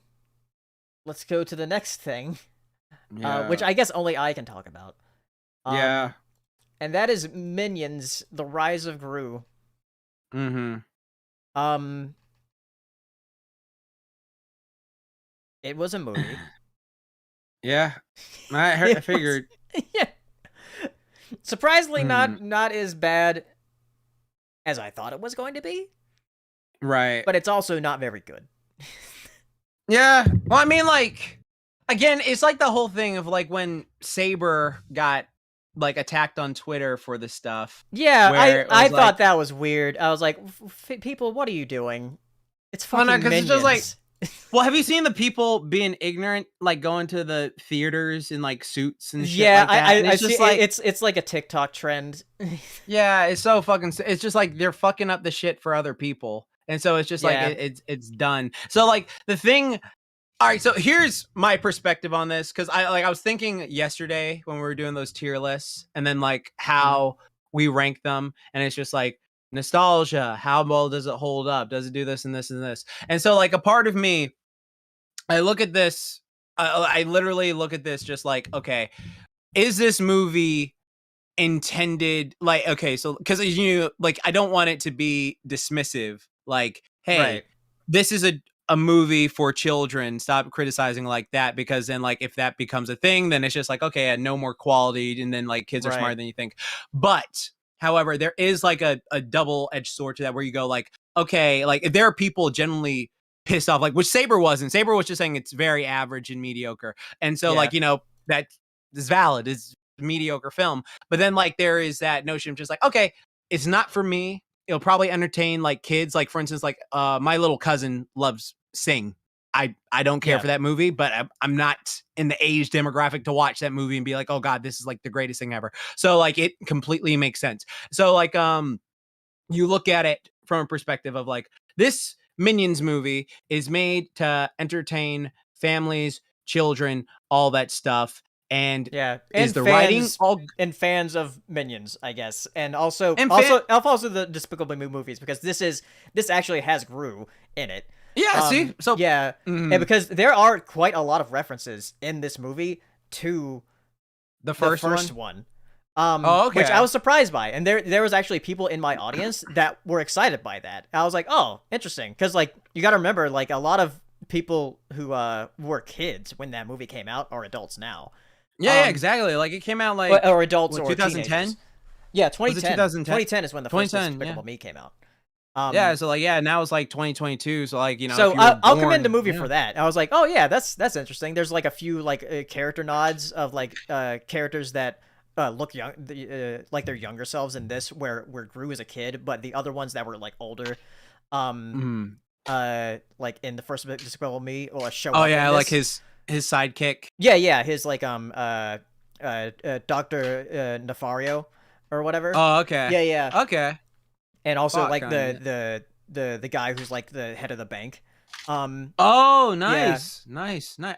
let's go to the next thing, which I guess only I can talk about. And that is Minions: The Rise of Gru. It was a movie. I figured. Surprisingly, not as bad as I thought it was going to be. Right. But it's also not very good. Yeah. Well, I mean, like, again, it's like the whole thing of like when Saber got like attacked on Twitter for this stuff. Yeah, I thought that was weird. I was like, people, what are you doing? It's fucking Minions. It's just like, well, have you seen the people being ignorant, like going to the theaters in like suits and shit like that? I see. Like, it's like a TikTok trend. Yeah, it's so fucking. It's just like they're fucking up the shit for other people, And so it's just like it's done. So like the thing. All right, so here's my perspective on this, because I was thinking yesterday when we were doing those tier lists, and then like how we rank them, and it's just like nostalgia, how well does it hold up, does it do this and this and this, and so like a part of me, I look at this, I literally look at this just like, okay, is this movie intended, like, okay, so because like I don't want it to be dismissive, like, hey, this is a movie for children, stop criticizing like that, because then like if that becomes a thing, then it's just like, okay, no more quality, and then like kids are smarter than you think. But however, there is like a double-edged sword to that, where you go like, okay, like if there are people generally pissed off, like, which Saber wasn't. Saber was just saying it's very average and mediocre, and so like, that is valid, is mediocre film. But then like there is that notion of just like, okay, it's not for me, it'll probably entertain like kids, like for instance, like my little cousin loves Sing. I don't care for that movie, but I'm not in the age demographic to watch that movie and be like, oh god, this is like the greatest thing ever. So like it completely makes sense. So like you look at it from a perspective of like, this Minions movie is made to entertain families, children, all that stuff. And is the writing all, and fans of Minions, I guess, and also the Despicable Me movies, because this actually has Gru in it. Yeah, see, so and because there are quite a lot of references in this movie to the first one. Okay. Which I was surprised by, and there was actually people in my audience that were excited by that. I was like, oh, interesting, because like you got to remember, like a lot of people who were kids when that movie came out are adults now. Yeah, exactly. Like it came out like or adults, or 2010. Yeah, 2010. 2010. 2010 is when the first Despicable Me came out. So like now it's like 2022. So like so I'll commend the movie for that. I was like, oh yeah, that's interesting. There's like a few like character nods of like characters that look young, like their younger selves in this, where Gru is a kid, but the other ones that were like older, like in the first Despicable Me, or show. Oh yeah, like his sidekick. Yeah, his like Dr. Nefario or whatever. Oh okay. Yeah. Okay. And also like the guy who's like the head of the bank. Oh, nice.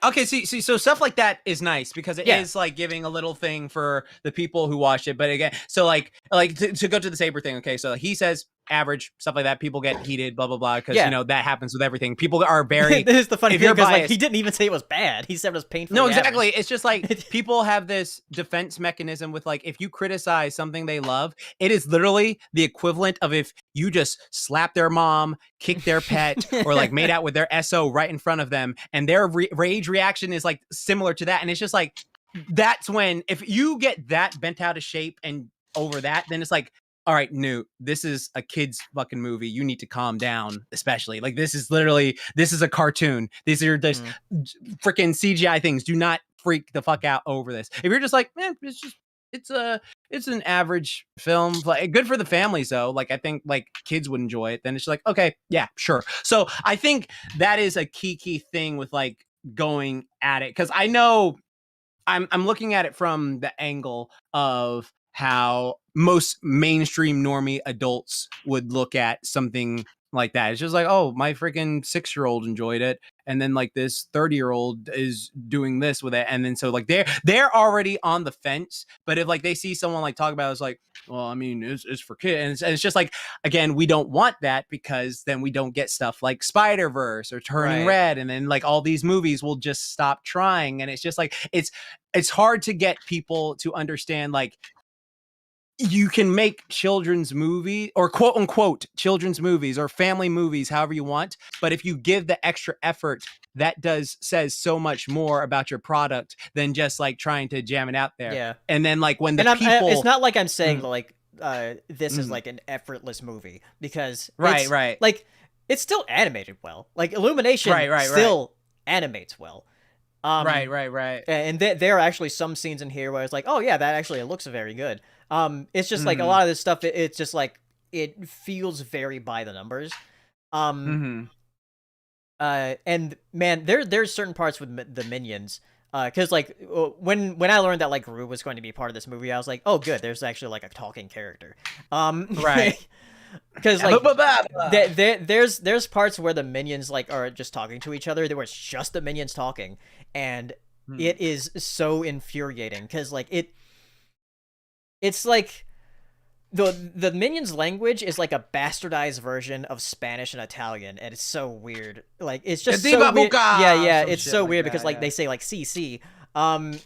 Okay, see, so stuff like that is nice, because it is like giving a little thing for the people who watch it. But again, so like to go to the Saber thing. Okay, so he says average, stuff like that. People get heated, blah blah blah, because that happens with everything. People are very. This is the funny thing, because like he didn't even say it was bad. He said it was painful. No, exactly. Average. It's just like people have this defense mechanism with like, if you criticize something they love, it is literally the equivalent of if you just slap their mom, kick their pet, or like made out with their SO right in front of them, and their rage reaction is like similar to that. And it's just like, that's when, if you get that bent out of shape and over that, then it's like, all right, Newt, this is a kid's fucking movie. You need to calm down, especially. Like, this is a cartoon. These are just freaking CGI things. Do not freak the fuck out over this. If you're just like, man, it's an average film. Like, good for the families, though. Like, I think, like, kids would enjoy it. Then it's like, okay, yeah, sure. So I think that is a key thing with, like, going at it. Because I know I'm looking at it from the angle of how most mainstream normie adults would look at something like that. It's just like, oh, my freaking 6-year-old enjoyed it, and then like this 30-year-old is doing this with it, and then so like they're already on the fence. But if like they see someone like talk about it, it's like, well, I mean, it's for kids, and it's just like, again, we don't want that, because then we don't get stuff like Spider-Verse or Turning Red, and then like all these movies will just stop trying. And it's just like, it's hard to get people to understand, like, you can make children's movie, or quote unquote children's movies, or family movies, however you want. But if you give the extra effort, that says so much more about your product than just like trying to jam it out there. Yeah. And then like when people, it's not like I'm saying like this is like an effortless movie, because right. Like, it's still animated well. Like, Illumination still animates well. Right. And there are actually some scenes in here where it's like, oh yeah, that actually looks very good. It's just like a lot of this stuff, it's just like, it feels very by the numbers. And man, there's certain parts with the Minions, because like when I learned that like Gru was going to be part of this movie, I was like, oh good, there's actually like a talking character. Right. because like there's parts where the minions like are just talking to each other. There was just the minions talking, and it is so infuriating because like it's like the minions language is like a bastardized version of Spanish and Italian, and it's so weird. Like it's just so weird. Yeah, it's so weird because like they say like CC, and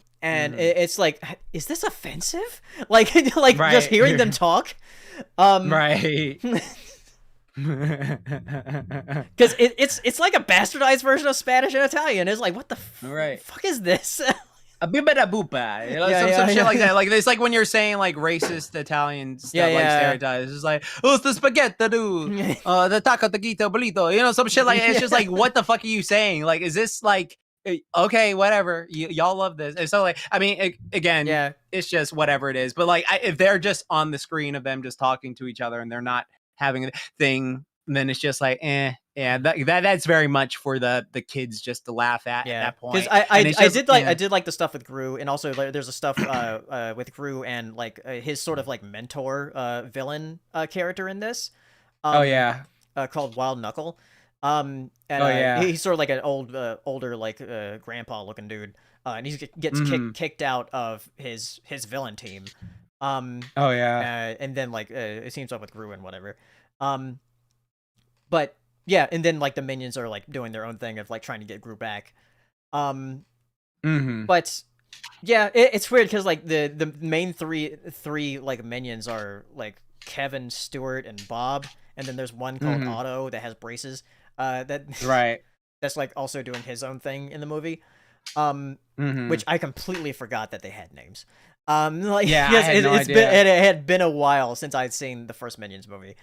it's like, is this offensive? Like just hearing them talk, right. Because it's like a bastardized version of Spanish and Italian. It's like, what the fuck is this? A bibba boopa, some shit like that. Like it's like when you're saying like racist Italian stuff, like stereotypes. It's like, oh, it's the spaghetti, dude. The taco, taquito, bolito. Some shit like it's just like, what the fuck are you saying? Like, is this like, okay, whatever. Y'all love this, and so like, I mean, again, it's just whatever it is. But like, if they're just on the screen of them just talking to each other and they're not having a thing, then it's just like, that's very much for the kids just to laugh at that point. Because I did like the stuff with Gru, and also there's a stuff with Gru and like his sort of like mentor villain character in this. Called Wild Knuckle. And he's sort of like an older like grandpa looking dude, and he gets kicked out of his villain team. And then like it teams up with Gru and whatever. But yeah, and then like the minions are like doing their own thing of like trying to get Gru back. But yeah, it's weird because like the main three like minions are like Kevin, Stuart, and Bob, and then there's one called Otto that has braces. That's like also doing his own thing in the movie. Which I completely forgot that they had names. Like it had been a while since I'd seen the first Minions movie.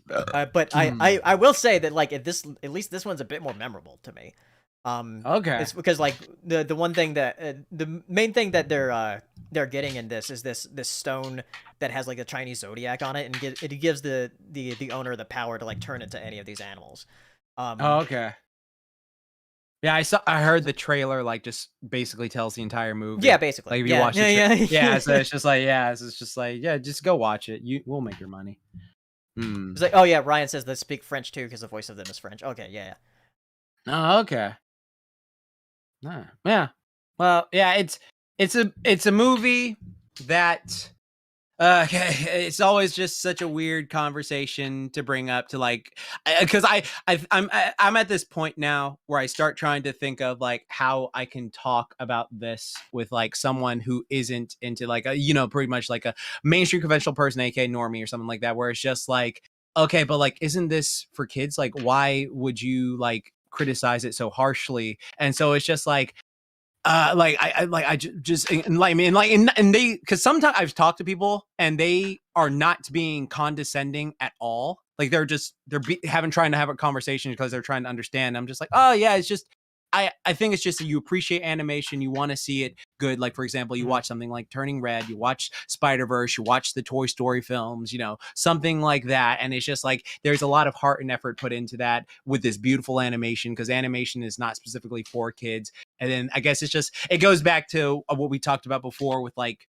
But I will say that like at least this one's a bit more memorable to me. It's because like the one thing that the main thing that they're getting in this is this stone that has like a Chinese zodiac on it, and it gives the owner the power to like turn into any of these animals. Yeah, I heard the trailer like just basically tells the entire movie. Yeah, basically. Like if you watch it. So it's just like just go watch it. We'll make your money. It's like, oh yeah, Ryan says they speak French too because the voice of them is French. Okay, yeah. Oh, okay. Yeah. Well, yeah, it's a movie that it's always just such a weird conversation to bring up to like, because I'm at this point now where I start trying to think of like how I can talk about this with like someone who isn't into like a, pretty much like a mainstream conventional person, aka normie or something like that, where it's just like, okay, but like, isn't this for kids? Like, why would you like criticize it so harshly? And so it's just like, because sometimes I've talked to people and they are not being condescending at all. Like they're trying to have a conversation because they're trying to understand. I'm just like, oh yeah, it's just, I think it's just that you appreciate animation. You want to see it good. Like, for example, you watch something like Turning Red, you watch Spider-Verse, you watch the Toy Story films, something like that. And it's just like, there's a lot of heart and effort put into that with this beautiful animation, because animation is not specifically for kids. And then I guess it goes back to what we talked about before with like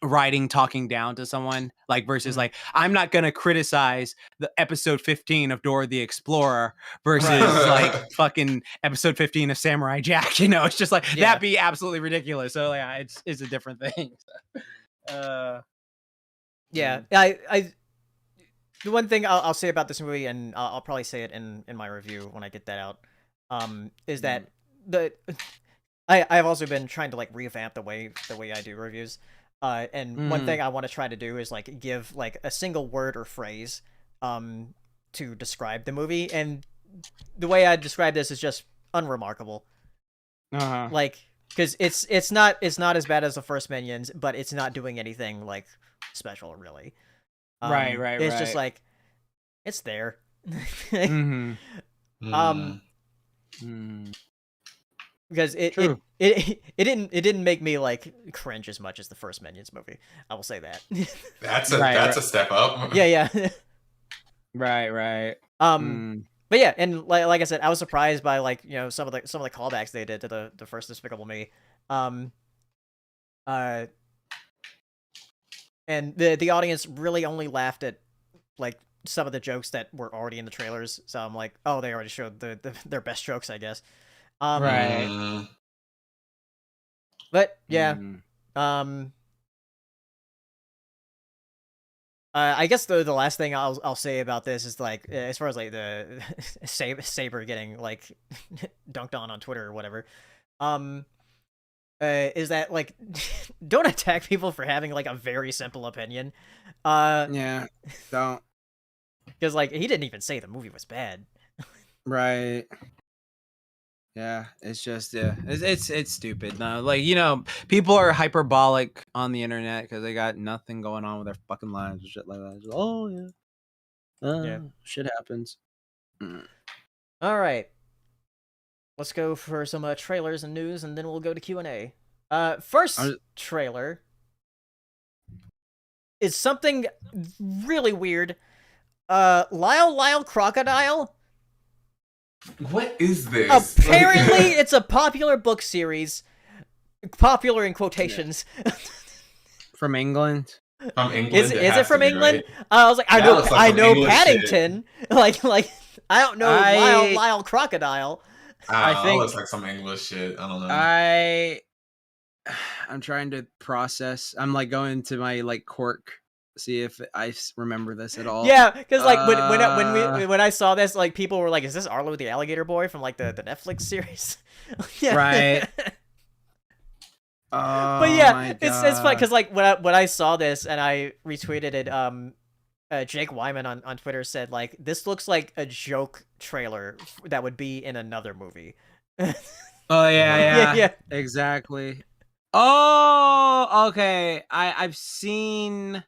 writing, talking down to someone, like versus like, I'm not going to criticize the episode 15 of Dora the Explorer versus like fucking episode 15 of Samurai Jack. It's just like, that'd be absolutely ridiculous. So yeah, it's a different thing. Yeah. The one thing I'll say about this movie, and I'll probably say it in my review when I get that out, is that I've also been trying to like revamp the way I do reviews. And one thing I want to try to do is like give like a single word or phrase to describe the movie, and the way I describe this is just unremarkable. Like, because it's not as bad as the first Minions, but it's not doing anything like special really. Right. It's just like, it's there. Because it didn't make me like cringe as much as the first Minions movie. I will say that. That's a step up. Yeah. Right. But yeah, and like I said, I was surprised by like some of the callbacks they did to the first Despicable Me, and and the audience really only laughed at like some of the jokes that were already in the trailers. So I'm like, oh, they already showed their best jokes, I guess. Right. But yeah, I guess the last thing I'll say about this is like, as far as like the Saber getting like dunked on Twitter or whatever, is that like don't attack people for having like a very simple opinion. Yeah, don't. Because like he didn't even say the movie was bad. Right. Yeah, it's just it's stupid. No, like, you know, people are hyperbolic on the internet because they got nothing going on with their fucking lives and shit like that. Just, oh yeah, Yeah. shit happens. All right, let's go for some trailers and news, and then we'll go to Q&A. First trailer is something really weird. Lyle Crocodile. What is this? Apparently, it's a popular book series. Popular in quotations. From England. From England. Is it from England? Right? I was like, I know English Paddington. Like I don't know Lyle Crocodile. I think it looks like some English shit. I don't know. I'm trying to process. I'm like going to my like Cork, see if I remember this at all. Yeah, because like when I saw this, like people were like, "Is this Arlo the Alligator Boy from like the Netflix series?" Yeah. Right. But yeah, it's fun because like when I saw this and I retweeted it, Jake Wyman on Twitter said like, "This looks like a joke trailer that would be in another movie." Oh yeah, yeah, exactly. Oh, okay. I've seen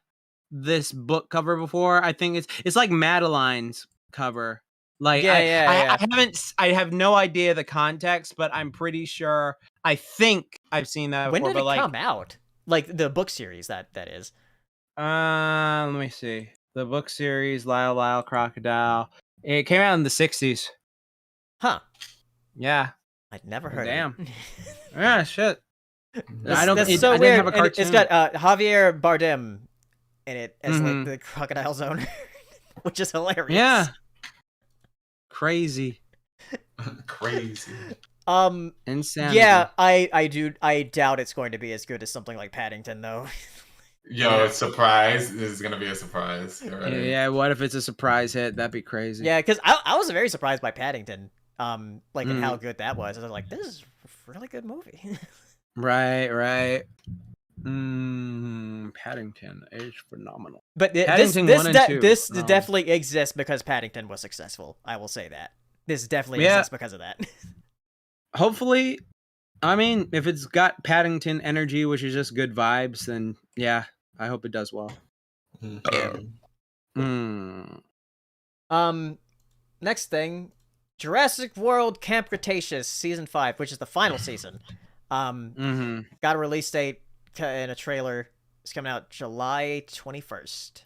this book cover before. I think it's like Madeline's cover. Like I have no idea the context, but I'm pretty sure. I think I've seen that before. When did it come out? Like the book series that is. Let me see. The book series, Lyle Crocodile. It came out in the 60s. Huh. Yeah. I'd never heard of it. Yeah, shit. That's so weird. It's got Javier Bardem in it as like the Crocodile's owner, which is hilarious. Yeah. Crazy. Crazy. Insanity. Yeah, I doubt it's going to be as good as something like Paddington though. Yo, surprise. This is gonna be a surprise. Right? Yeah, what if it's a surprise hit? That'd be crazy. Yeah, because I was very surprised by Paddington. Like and how good that was. I was like, this is a really good movie. Right. Paddington is phenomenal. But this definitely exists because Paddington was successful. I will say that. This definitely exists because of that. Hopefully, I mean, if it's got Paddington energy, which is just good vibes, then yeah, I hope it does well. Next thing, Jurassic World Camp Cretaceous Season 5, which is the final season. Got a release date in a trailer. It's coming out July 21st.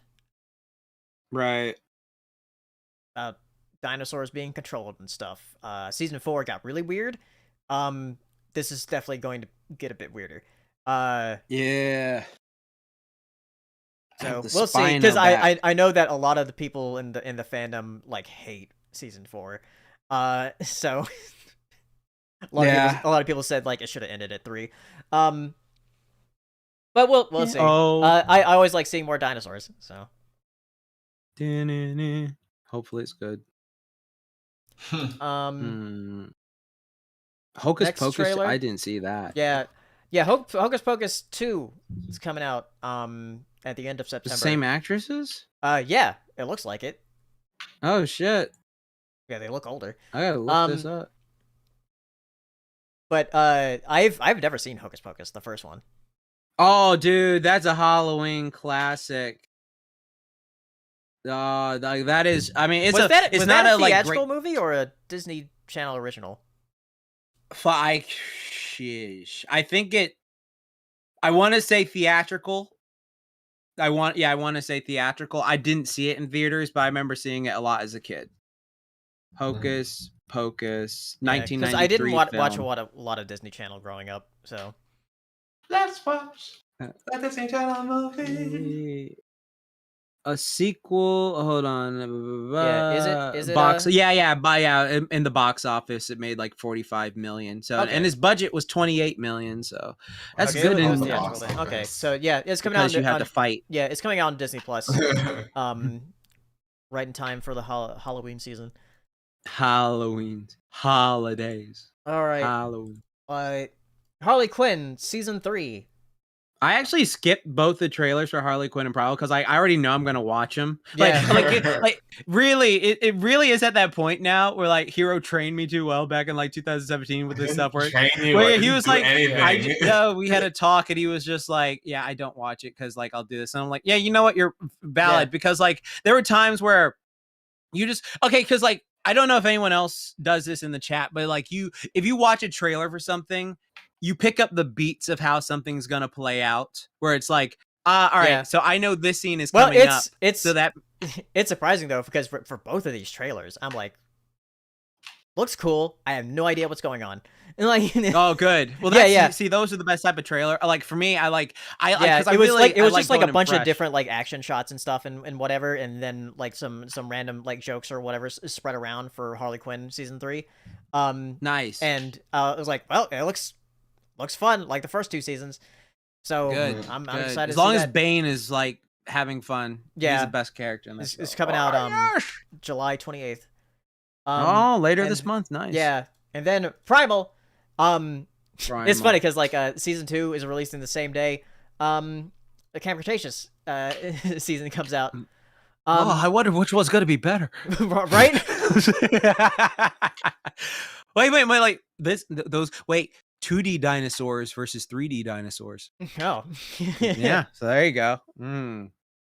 Right. Dinosaurs being controlled and stuff. Season 4 got really weird. This is definitely going to get a bit weirder. Yeah. So we'll see, because I know that a lot of the people in the fandom like hate Season 4. So a lot of people said like it should have ended at 3. But we'll see. I always like seeing more dinosaurs. So hopefully it's good. Hocus Pocus trailer? I didn't see that. Yeah, Hocus Pocus 2 is coming out at the end of September. The same actresses? Yeah, it looks like it. Oh shit. Yeah, they look older. I gotta look this up. But I've never seen Hocus Pocus, the first one. Oh dude, that's a Halloween classic. That is, I mean, it's not a theatrical movie or a Disney Channel original. I think I want to say theatrical. I want to say theatrical. I didn't see it in theaters, but I remember seeing it a lot as a kid. Hocus Pocus, 1993. I didn't watch a lot of Disney Channel growing up, so. Let's watch The Disney Channel movie. A sequel. Hold on. Yeah, is it box? Yeah. In the box office, it made like 45 million. So Okay. and his budget was 28 million. So that's Okay, good. it was In theatrical then. Okay, so yeah, it's coming out because you have to fight. Yeah, it's coming out on Disney Plus. Right in time for the Halloween season. Halloween holidays. All right. Halloween. Harley Quinn season 3. I actually skipped both the trailers for Harley Quinn and Primal because I already know I'm gonna watch them. Yeah. Like really, it really is at that point now where like Hero trained me too well back in like 2017 with this stuff. Where he was like, we had a talk and he was just like, yeah, I don't watch it because like I'll do this, and I'm like, yeah, you know what, you're valid because like there were times where you just because like I don't know if anyone else does this in the chat, but like if you watch a trailer for something, you pick up the beats of how something's gonna play out. Where it's like, all right, so I know this scene is coming up. It's so that it's surprising though because for both of these trailers, I'm like, looks cool. I have no idea what's going on. And like, oh, good. Well, See, those are the best type of trailer. Like for me, it was just like a bunch of different like action shots and stuff and whatever, and then like some random like jokes or whatever spread around for Harley Quinn season 3. Nice. And I was like, well, it looks fun like the first 2 seasons. So good. I'm excited. As long as Bane is like having fun. Yeah, he's the best character in this. It's coming out July 28th. Later this month. Nice. Yeah, and then Primal. It's funny because like season 2 is releasing the same day the Camp Cretaceous season comes out. I wonder which one's gonna be better. Right? wait, like those 2D dinosaurs versus 3D dinosaurs. Oh. Yeah, so there you go.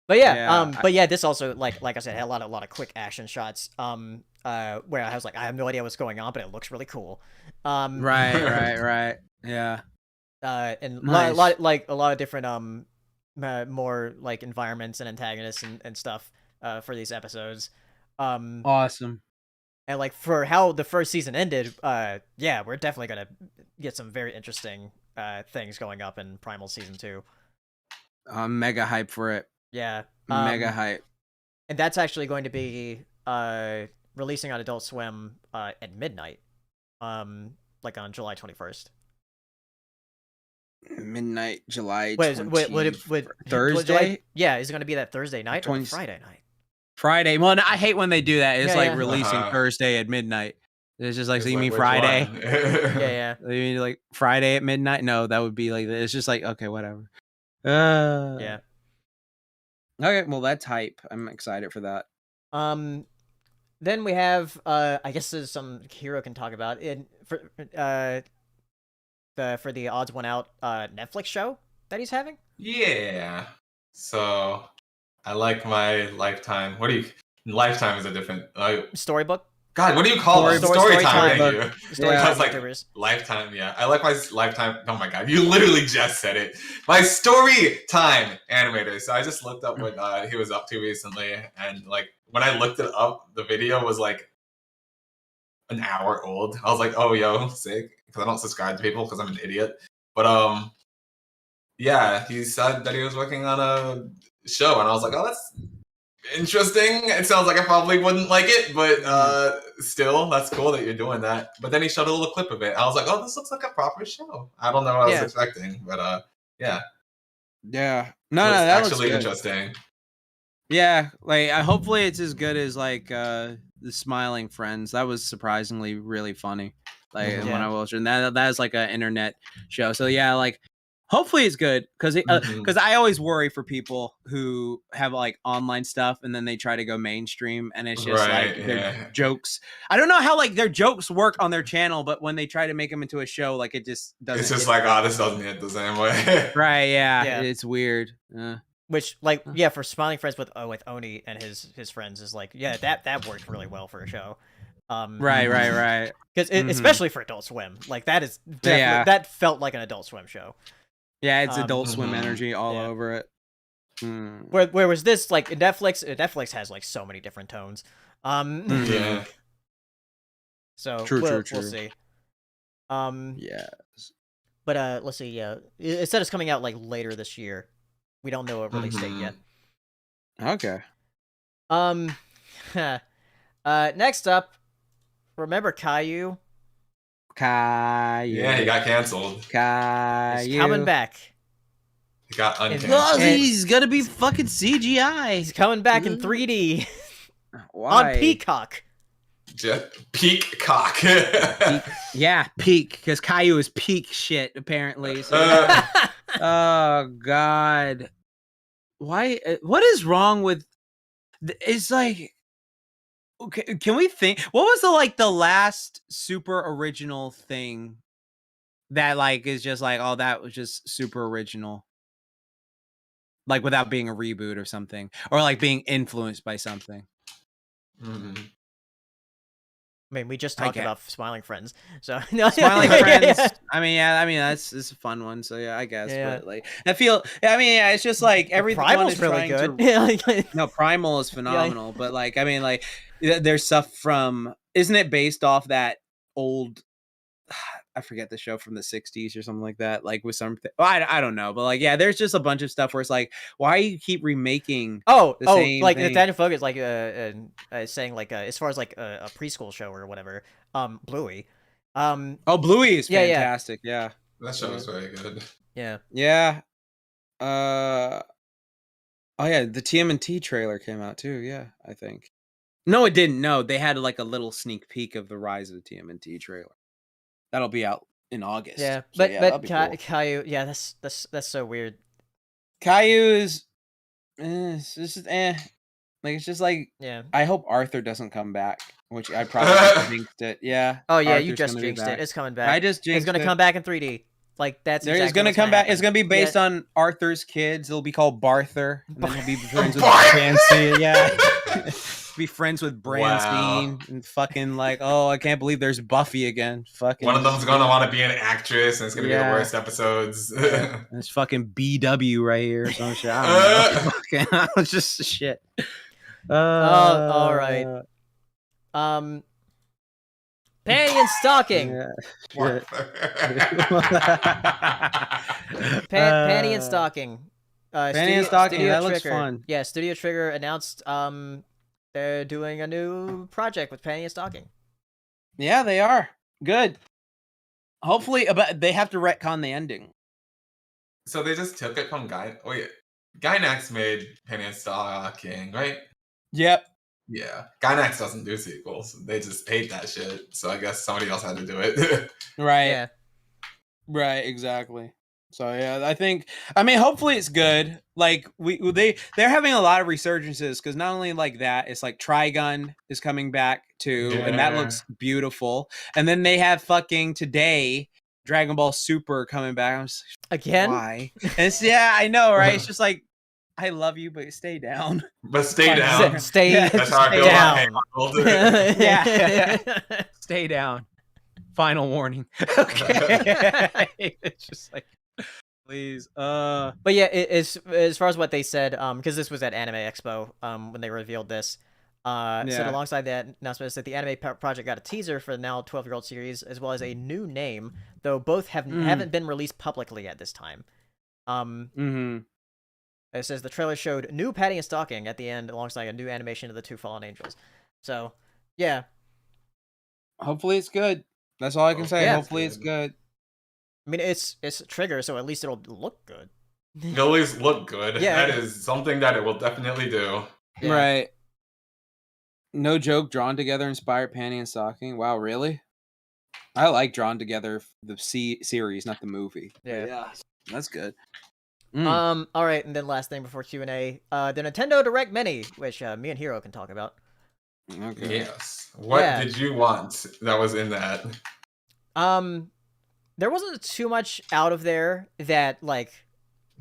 But yeah, this also like I said, had a lot of quick action shots. Where I was like, I have no idea what's going on, but it looks really cool. Right. Yeah. And nice. a lot of different more like environments and antagonists and stuff for these episodes. Awesome. And like for how the first season ended, we're definitely gonna get some very interesting things going up in Primal season 2. I'm mega hype for it. Yeah. Mega hype. And that's actually going to be releasing on Adult Swim at midnight. Like on July 21st. Midnight, July 20th. Thursday? Yeah, is it going to be that Thursday night or Friday night? Friday. Well, I hate when they do that. It's releasing Thursday at midnight. It's just like, so you mean Friday? Yeah. You mean like Friday at midnight? No, that would be like, it's just like, okay, whatever. Yeah. Okay, well, that's hype. I'm excited for that. Then we have, I guess there's some Hero can talk about for the Odds One Out Netflix show that he's having. Yeah. So I like my Lifetime. Lifetime is a different storybook. God, what do you call it? Storytime. Thank you. Storytime. Like Lifetime. Yeah, I like my Lifetime. Oh my God, you literally just said it. My Storytime animator. So I just looked up what he was up to recently, and like when I looked it up, the video was like an hour old. I was like, oh yo, sick, because I don't subscribe to people because I'm an idiot. But yeah, he said that he was working on a show, and I was like, oh, that's interesting. It sounds like I probably wouldn't like it, but still, that's cool that you're doing that. But then he showed a little clip of it. I was like, oh, this looks like a proper show. I don't know what I was expecting, but yeah. No, that actually looks interesting. Yeah, like hopefully it's as good as like the Smiling Friends. That was surprisingly really funny. Like when I watched it, that is like an internet show. So yeah, like hopefully it's good because I always worry for people who have like online stuff and then they try to go mainstream and it's just their jokes. I don't know how like their jokes work on their channel, but when they try to make them into a show, like it just doesn't. It's just like, this doesn't hit the same way. Right? Yeah, it's weird. Which like for Smiling Friends with Oni and his friends is like that worked really well for a show. Right. Because especially for Adult Swim, like that is that felt like an Adult Swim show. Yeah, it's Adult Swim energy all over it. Where was this like Netflix has like so many different tones. Yeah. So true. We'll see. Yes. But let's see. Yeah, it said it's coming out like later this year. We don't know a release date yet. Okay. Next up, remember Caillou? Caillou. Yeah, he got canceled. Caillou. He's coming back. He got Oh, uncanceled. he's gonna be fucking CGI. He's coming back in 3D Why? on Peacock. Just peak cock. Yeah, peak, because Caillou is peak shit apparently. So. Oh God, why? What is wrong with? It's like, okay, can we think? What was the last super original thing that like is just like, oh, that was just super original, like without being a reboot or something, or like being influenced by something. Mhm. I mean, we just talked get- about Smiling Friends, so Smiling Friends. Yeah. I mean, it's a fun one. So yeah, I guess. Yeah. But like, it's just like everything. Primal's really good. No, Primal is phenomenal, but like, I mean, like, there's stuff from. Isn't it based off that old? I forget the show from the 60s or something like that. Like with something, I don't know, but like, yeah, there's just a bunch of stuff where it's like, why you keep remaking? Oh, same like thing. Nathaniel Focus, like saying like as far as like a preschool show or whatever. Bluey. Oh, Bluey is Yeah, yeah. fantastic. Yeah. That show was very good. Yeah. Yeah. Oh yeah, the TMNT trailer came out too. Yeah, I think. No, it didn't. No, they had like a little sneak peek of the Rise of the TMNT trailer. That'll be out in August. Yeah, So, but yeah, that'll be cool. Caillou, yeah, that's so weird. Caillou is, it's just like it's just like, Yeah. I hope Arthur doesn't come back, which I probably jinxed it. Yeah. Oh yeah, Arthur's you just gonna be jinxed it. back. It's coming back. I just jinxed It's gonna it. come back in 3D. Like that's. There, exactly it's gonna what's come back. It's happen. gonna be based Yeah. on Arthur's kids. It'll be called Barther, and then he'll be friends with Barth! Branstein. Yeah, be friends with Wow. Branstein and fucking like, oh, I can't believe there's Buffy again. Fucking One of them's gonna want to be an actress, and it's gonna be Yeah. the worst episodes. There's fucking BW right here or some shit. I don't know. Fucking, it's just shit. All right. Panty and Stocking. Yeah. What? Panty and Stocking. Panty and Stocking, Studio that looks Trigger. fun. Yeah, Studio Trigger announced they're doing a new project with Panty and Stocking. Yeah, they are good. Hopefully, but they have to retcon the ending. So they just took it from Gynax made Panty and Stocking, right? Yep. Yeah. Gynax doesn't do sequels. They just paid that shit. So I guess somebody else had to do it. Right. Yeah. Right, exactly. So yeah, I mean hopefully it's good. Like they're having a lot of resurgences because not only like that, it's like Trigun is coming back too, and that Yeah. looks beautiful. And then they have fucking today Dragon Ball Super coming back. I'm just like, Again? why? And it's, yeah, I know, right? It's just like, I love you, but stay down. But stay Fine. down. Stay Yeah, That's how I stay feel about Hey down. Arnold. Yeah. Stay down. Final warning. Okay. It's just like, please. But yeah, as far as what they said, because this was at Anime Expo, when they revealed this, said Yeah. alongside that announcement is that the anime project got a teaser for the now 12-year-old series, as well as a new name, though both haven't been released publicly at this time. It says the trailer showed new Panty and Stocking at the end, alongside a new animation of the two fallen angels. So, yeah. Hopefully it's good. That's all I can say. Yeah. Hopefully it's good. I mean, it's Trigger, so at least it'll look good. It'll at least look good. Yeah. That is something that it will definitely do. Yeah. Right. No joke, drawn together inspired Panty and Stocking. Wow, really? I like Drawn Together, the series, not the movie. Yeah. That's good. All right, and then last thing before Q&A, the Nintendo Direct Mini, which me and Hiro can talk about. Okay. Yes. What Yeah. did you want that was in that? There wasn't too much out of there that like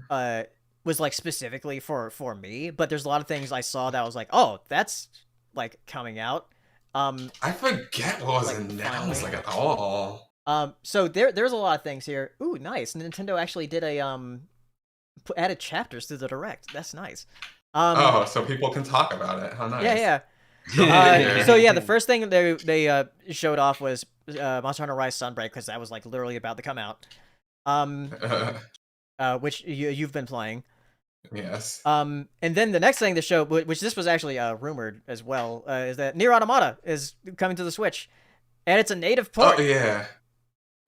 was like specifically for me, but there's a lot of things I saw that was like, oh, that's like coming out. I forget what was Like, announced finally. like at all. So there's a lot of things here. Ooh, nice. Nintendo actually did a added chapters to the Direct. That's nice. Oh, so people can talk about it. How nice. Yeah. Yeah. So yeah, the first thing they showed off was Monster Hunter Rise Sunbreak, because that was like literally about to come out. um, which you've been playing. Yes. And then the next thing the show, which this was actually rumored as well, is that Nier Automata is coming to the Switch, and it's a native port. Oh yeah.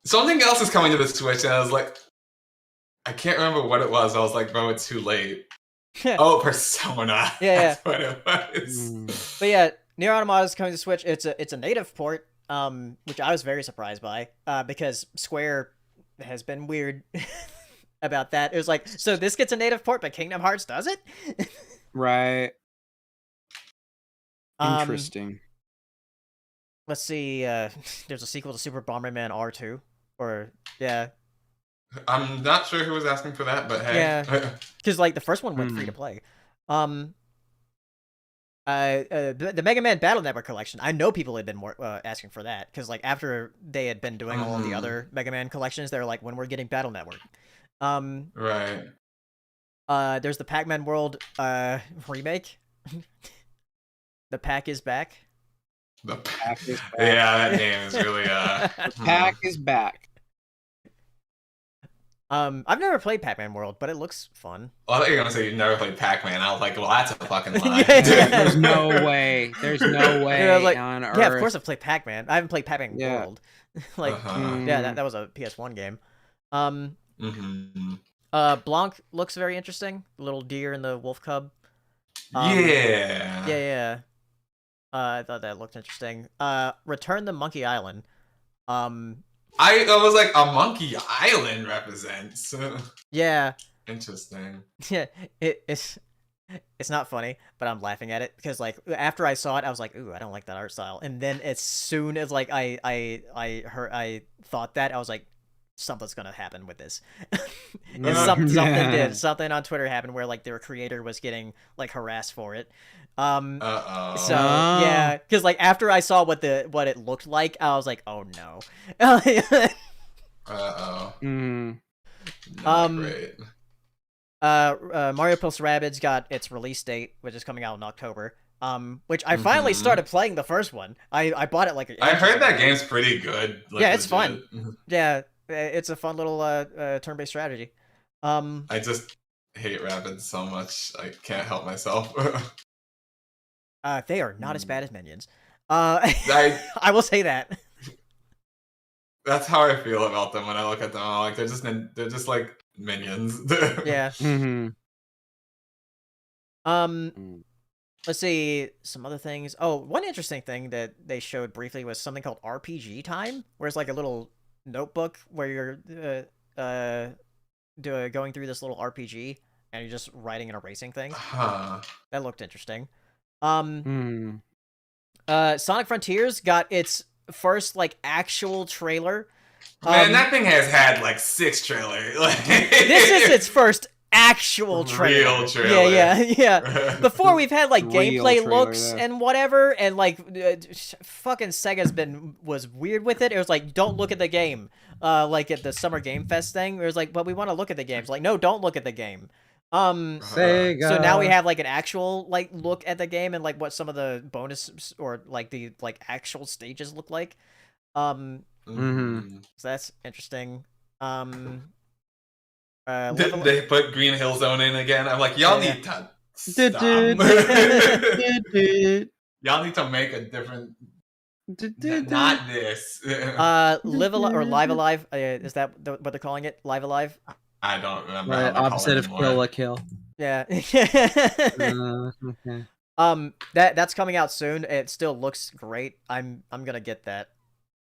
Something else is coming to the Switch, and I was like, I can't remember what it was. I was like, bro, it's too late. Oh, Persona. Yeah, That's what it was. But yeah, Nier Automata is coming to Switch. It's a native port, which I was very surprised by, because Square has been weird about that. It was like, so this gets a native port, but Kingdom Hearts does it? Right. Interesting. Let's see. There's a sequel to Super Bomberman R2, or yeah. I'm not sure who was asking for that, but hey. Yeah, because like the first one went free to play. The Mega Man Battle Network collection. I know people had been asking for that because like after they had been doing all of the other Mega Man collections, they were like, when we're getting Battle Network. Right. There's the Pac-Man World remake. The Pack is back. The Pack is back. Yeah, that name is really The Pack is back. I've never played Pac-Man World, but it looks fun. Well, I thought you were gonna say you've never played Pac-Man. I was like, well, that's a fucking lie. There's no way. There's no way like, on Earth. Yeah, of course I've played Pac-Man. I haven't played Pac-Man World. Like, Uh-huh. yeah, that was a PS1 game. Mm-hmm. Blanc looks very interesting. The little deer and the wolf cub. Yeah. Yeah. I thought that looked interesting. Return to Monkey Island. I was like, a Monkey Island represents. Yeah. Interesting. Yeah, it's not funny, but I'm laughing at it because like after I saw it, I was like, ooh, I don't like that art style. And then as soon as like I thought that, I was like, something's gonna happen with this. And something on Twitter happened where like their creator was getting like harassed for it. So yeah, because like after I saw what it looked like, I was like, oh no. Great. Mario Plus Rabbids got its release date, which is coming out in October. Which I finally started playing the first one. I bought it like I heard that game's pretty good. Like, yeah, it's fun. Yeah, it's a fun little turn-based strategy. I just hate Rabbids so much. I can't help myself. They are not as bad as Minions. I will say that. That's how I feel about them when I look at them. I'm like, they're just like minions. Yeah. Let's see some other things. Oh, one interesting thing that they showed briefly was something called RPG Time, where it's like a little notebook where you're going through this little RPG and you're just writing and erasing things. That looked interesting. Sonic Frontiers got its first like actual trailer. Man, that thing has had like 6 trailers. This is its first actual trailer. Real trailer. Yeah. Before we've had like gameplay looks and whatever, and like fucking Sega's was weird with it. It was like, don't look at the game. Like at the Summer Game Fest thing, it was like, but we want to look at the games. Like, no, don't look at the game. Sega. So now we have like an actual like look at the game and like what some of the bonus or like the like actual stages look like. So that's interesting. They put Green Hill Zone in again. I'm like, y'all need to stop. Y'all need to make a different. Not this. Live Alive or Live Alive? Is that what they're calling it? Live Alive? I don't remember. Right, opposite of Kill a Kill. Yeah. Okay. That's coming out soon. It still looks great. I'm gonna get that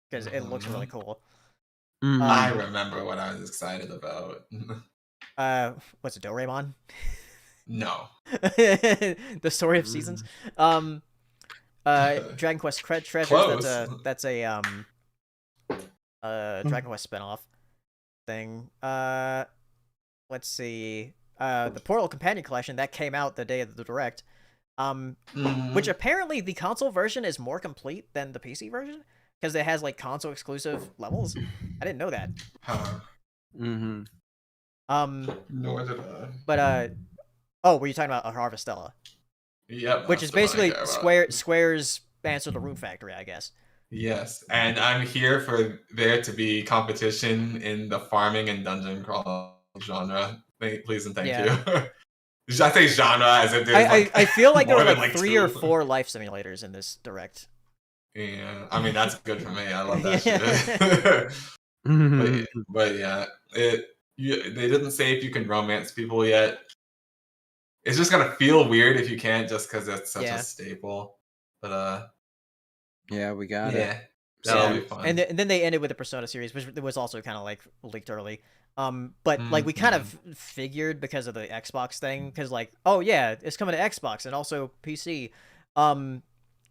because it looks really cool. I remember what I was excited about. What's it, Doraemon? No. The Story of Seasons. Dragon Quest Treasures. Close. That's a Dragon Quest spinoff thing. Let's see. The Portal Companion Collection that came out the day of the Direct. Which apparently the console version is more complete than the PC version because it has like console exclusive levels. I didn't know that. Nor did I. But oh, were you talking about Harvestella? Yep. Which is basically Square's answer to Rune Factory, I guess. Yes, and I'm here for there to be competition in the farming and dungeon crawl genre. Please and thank you. I say genre as if there's like I feel like there more were than like like 3 or two. 4 life simulators in this direct. Yeah, I mean that's good for me. I love that Yeah. shit. but yeah, they didn't say if you can romance people yet. It's just gonna feel weird if you can't, just because it's such a staple. But Yeah, we got it. yeah, that'll be fun. And then they ended with the Persona series, which was also kind of like leaked early. But like we kind of figured because of the Xbox thing, because like, oh yeah, it's coming to Xbox and also PC. And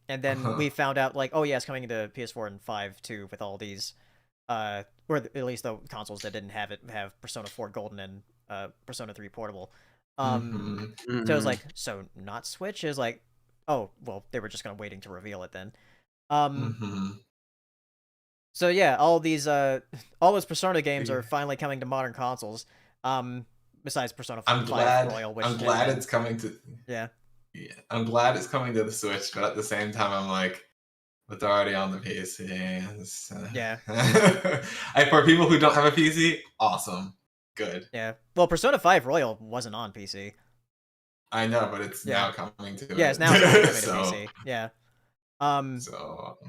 then we found out like, oh yeah, it's coming to PS4 and 5 too, with all these, or at least the consoles that didn't have it have Persona 4 Golden and Persona 3 Portable. So it was like, so not Switch? Is like, oh well, they were just kind of waiting to reveal it then. So yeah, all those Persona games are finally coming to modern consoles. Besides Persona 5 Royal, which I'm glad it's coming to. Yeah, I'm glad it's coming to the Switch, but at the same time, I'm like, it's already on the PC. Yeah. For people who don't have a PC, awesome, good. Yeah. Well, Persona 5 Royal wasn't on PC. I know, but it's now coming to. Yeah, it's now coming to PC. Yeah. And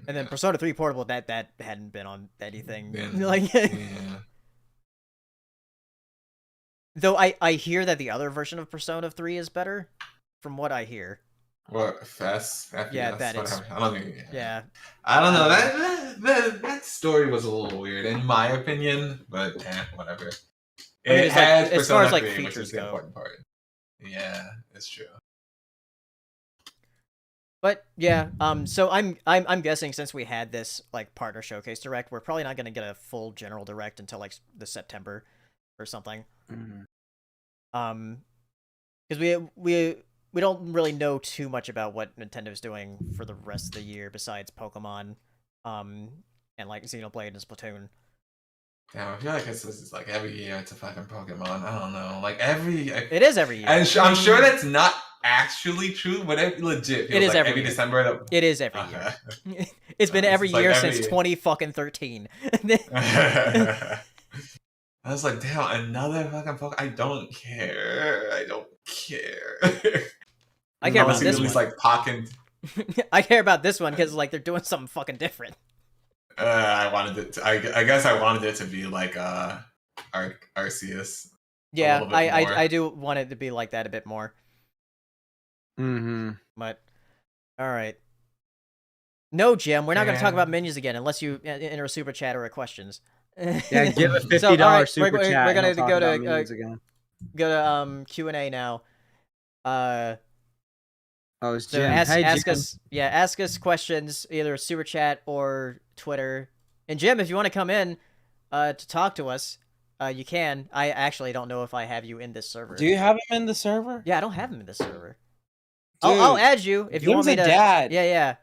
then Persona 3 Portable, that hadn't been on anything. Like, though I hear that the other version of Persona 3 is better, from what I hear. What FS? Yeah, that is. I don't think. Yeah. I don't know. That story was a little weird, in my opinion. But whatever. I mean, as far as like features go. Important part. Yeah, it's true. But yeah, so I'm guessing since we had this like partner showcase direct, we're probably not going to get a full general direct until like the September or something. Because we don't really know too much about what Nintendo's doing for the rest of the year besides Pokemon, and like Xenoblade and Splatoon. Damn, I feel like it's like every year it's a fucking Pokemon. I don't know, like it is every year, and I'm sure that's not actually true, but it legit feels it is like every December. It is every year. It's been every year since 2013. I was like, damn, another fucking Pokemon. I don't care. I care about this one. Like Pokken. I care about this one because like they're doing something fucking different. I wanted it. I guess I wanted it to be like Arceus. Yeah, I do want it to be like that a bit more. But all right. No, Jim, we're not going to talk about Minions again unless you enter a super chat or questions. Yeah, give a $50 super chat. We're going to go to Q&A now. It's so Jim. ask us questions either super chat or Twitter. And Jim, if you want to come in to talk to us, you can. I actually don't know if I have you in this server. Do you have him in the server? Yeah, I don't have him in the server. I'll add you if you want me to. Jim's a dad. Yeah.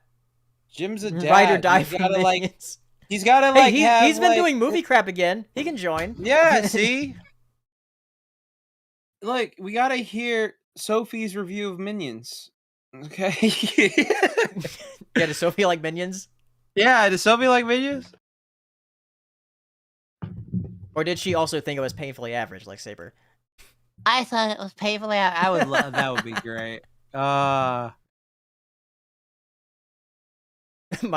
Jim's a dad. Ride or die for Minions. He's got to like. He's been doing movie crap again. He can join. Yeah, see. Like, we gotta hear Sophie's review of Minions. Okay. Yeah, does Sophie like Minions? Yeah, does Sophie like Minions? Or did she also think it was painfully average, like Saber? I thought it was painfully average. I would love that. Would be great. My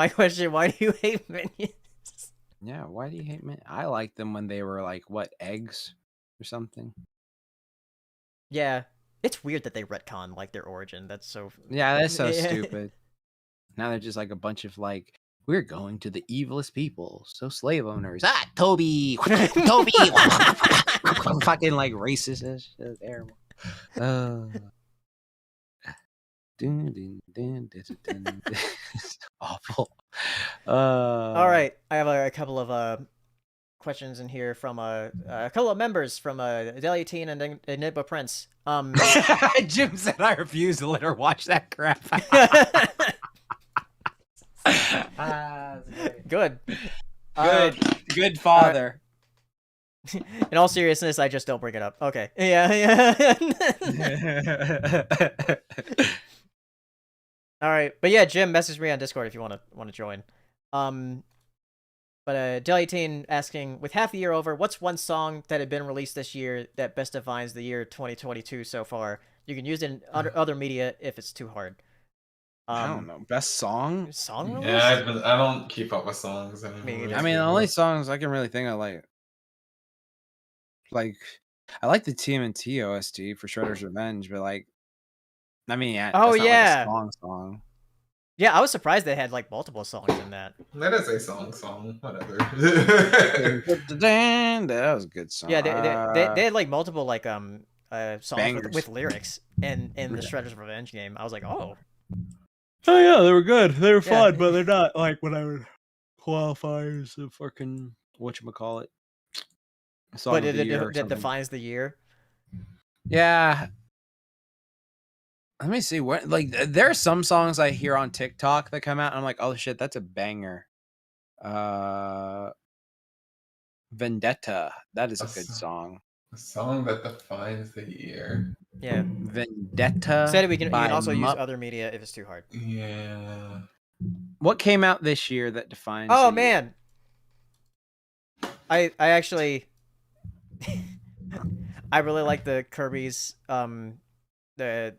question: why do you hate Minions? Yeah, why do you hate Minions? I liked them when they were like eggs or something. Yeah, it's weird that they retcon like their origin. That's so. Yeah, that's so stupid. Now they're just like a bunch of like, we're going to the evilest people, so slave owners. Toby, Toby, fucking like racist as shit. Terrible. Awful. All right, I have a couple of questions in here from a couple of members from Delia Teen and Enigma Prince. Jim said I refuse to let her watch that crap. Good. Good father. In all seriousness, I just don't bring it up. Okay. Yeah. All right, but yeah, Jim, message me on Discord if you want to join. But Deli18 asking, with half the year over, what's one song that had been released this year that best defines the year 2022 so far? You can use it in other media if it's too hard. I don't know. Best song? Song release? Yeah, I don't keep up with songs anymore. I mean, the only songs I can really think of, like I like the TMNT OST for Shredder's Revenge, but like, I mean, yeah, Oh, that's not yeah. like a song. Yeah, I was surprised they had like multiple songs in that. That is a song, whatever. That was a good song. Yeah, they had like multiple like songs with lyrics in the Shredder's Revenge game. I was like, oh. Oh yeah, they were good. They were fun, but they're not like what I would qualify as a fucking whatchamacallit. But it defines the year. Yeah. Let me see what there are some songs I hear on TikTok that come out and I'm like, oh shit, that's a banger. Vendetta. That is a good song. A song that defines the year. Yeah. Vendetta. Said we can also use other media if it's too hard. Yeah. What came out this year that defines Oh man. I actually I really like the Kirby's the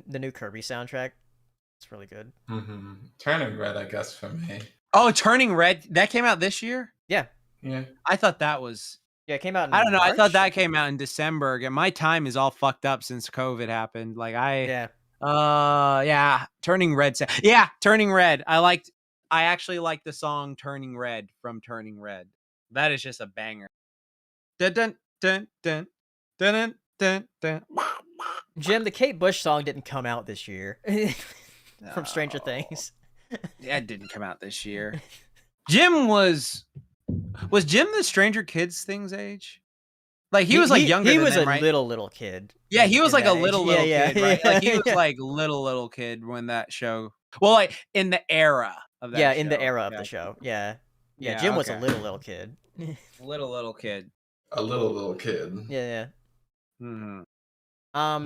new Kirby soundtrack. It's really good. Mm-hmm. Turning Red, I guess, for me. Oh, Turning Red, that came out this year? Yeah. Yeah. I thought that was it came out in I don't know. March? I thought that came out in December. Again, my time is all fucked up since COVID happened. Like Turning Red. Yeah, Turning Red. I actually like the song Turning Red from Turning Red. That is just a banger. Dun dun dun dun dun dun dun. Jim, the Kate Bush song didn't come out this year. From Stranger Things. That didn't come out this year. Jim was Jim the Stranger Kids things age? Like he was like younger he than was them, a right? little kid. Yeah, he was like a age. little kid, right? Like he was like little kid when that show. Well, like in the era of that. Yeah, in the era of the show. Yeah. Jim was a little kid. Little kid. A little kid. Yeah. Mm-hmm.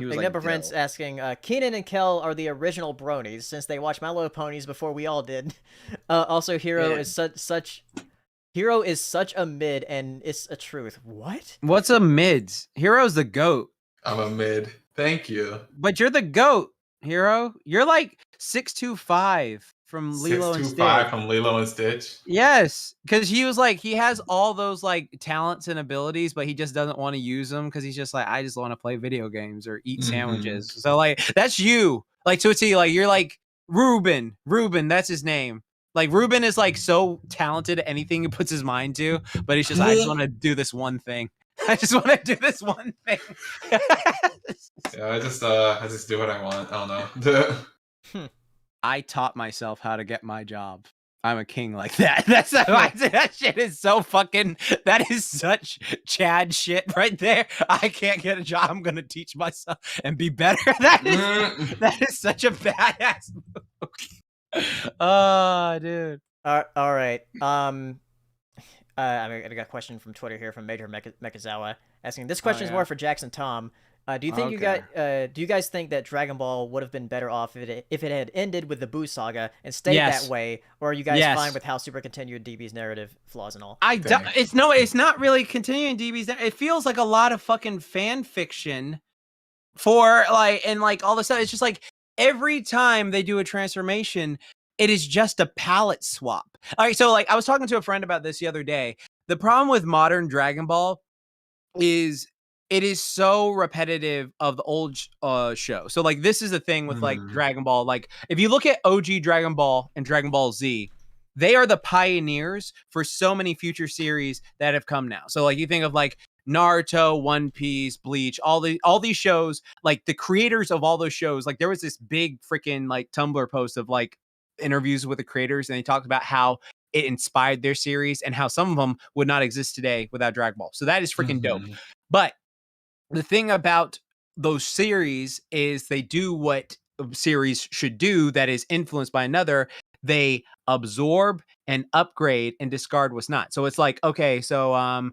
Big Number Friends asking, Keenan and Kel are the original bronies since they watched My Little Ponies before we all did. Also, Hero is such a mid, and it's a truth. What? What's a mid? Hero's the GOAT. I'm a mid. Thank you. But you're the GOAT, Hero. You're like 6'5" from Lilo and Stitch. 6'5" from Lilo and Stitch. Yes, because he has all those like talents and abilities, but he just doesn't want to use them because he's just like, I just want to play video games or eat sandwiches. So like that's you. Like Tootsie, like you're like Ruben. That's his name. Like Ruben is like so talented at anything he puts his mind to, but he's just I just want to do this one thing. I just want to do this one thing. Yeah, I just do what I want. I don't know. I taught myself how to get my job. I'm a king like that. That shit is so fucking. That is such Chad shit right there. I can't get a job. I'm gonna teach myself and be better. That is such a badass move. Oh, dude. All right. I got a question from Twitter here from Major Mekazawa asking. This question is more for Jackson Tom. Do you think do you guys think that Dragon Ball would have been better off if it had ended with the Buu saga and stayed that way, or are you guys fine with how Super continued DB's narrative flaws and all? It's not really continuing DB's. It feels like a lot of fucking fan fiction for like and like all this stuff. It's just like every time they do a transformation, it is just a palette swap. All right, so like I was talking to a friend about this the other day. The problem with modern Dragon Ball is it is so repetitive of the old show. So like this is the thing with like Dragon Ball. Like if you look at OG Dragon Ball and Dragon Ball Z, they are the pioneers for so many future series that have come now. So like you think of like Naruto, One Piece, Bleach, all these shows, like the creators of all those shows, like there was this big freaking like Tumblr post of like interviews with the creators, and they talked about how it inspired their series and how some of them would not exist today without Dragon Ball. So that is freaking dope. But the thing about those series is they do what a series should do that is influenced by another. They absorb and upgrade and discard what's not. So it's like, okay, so,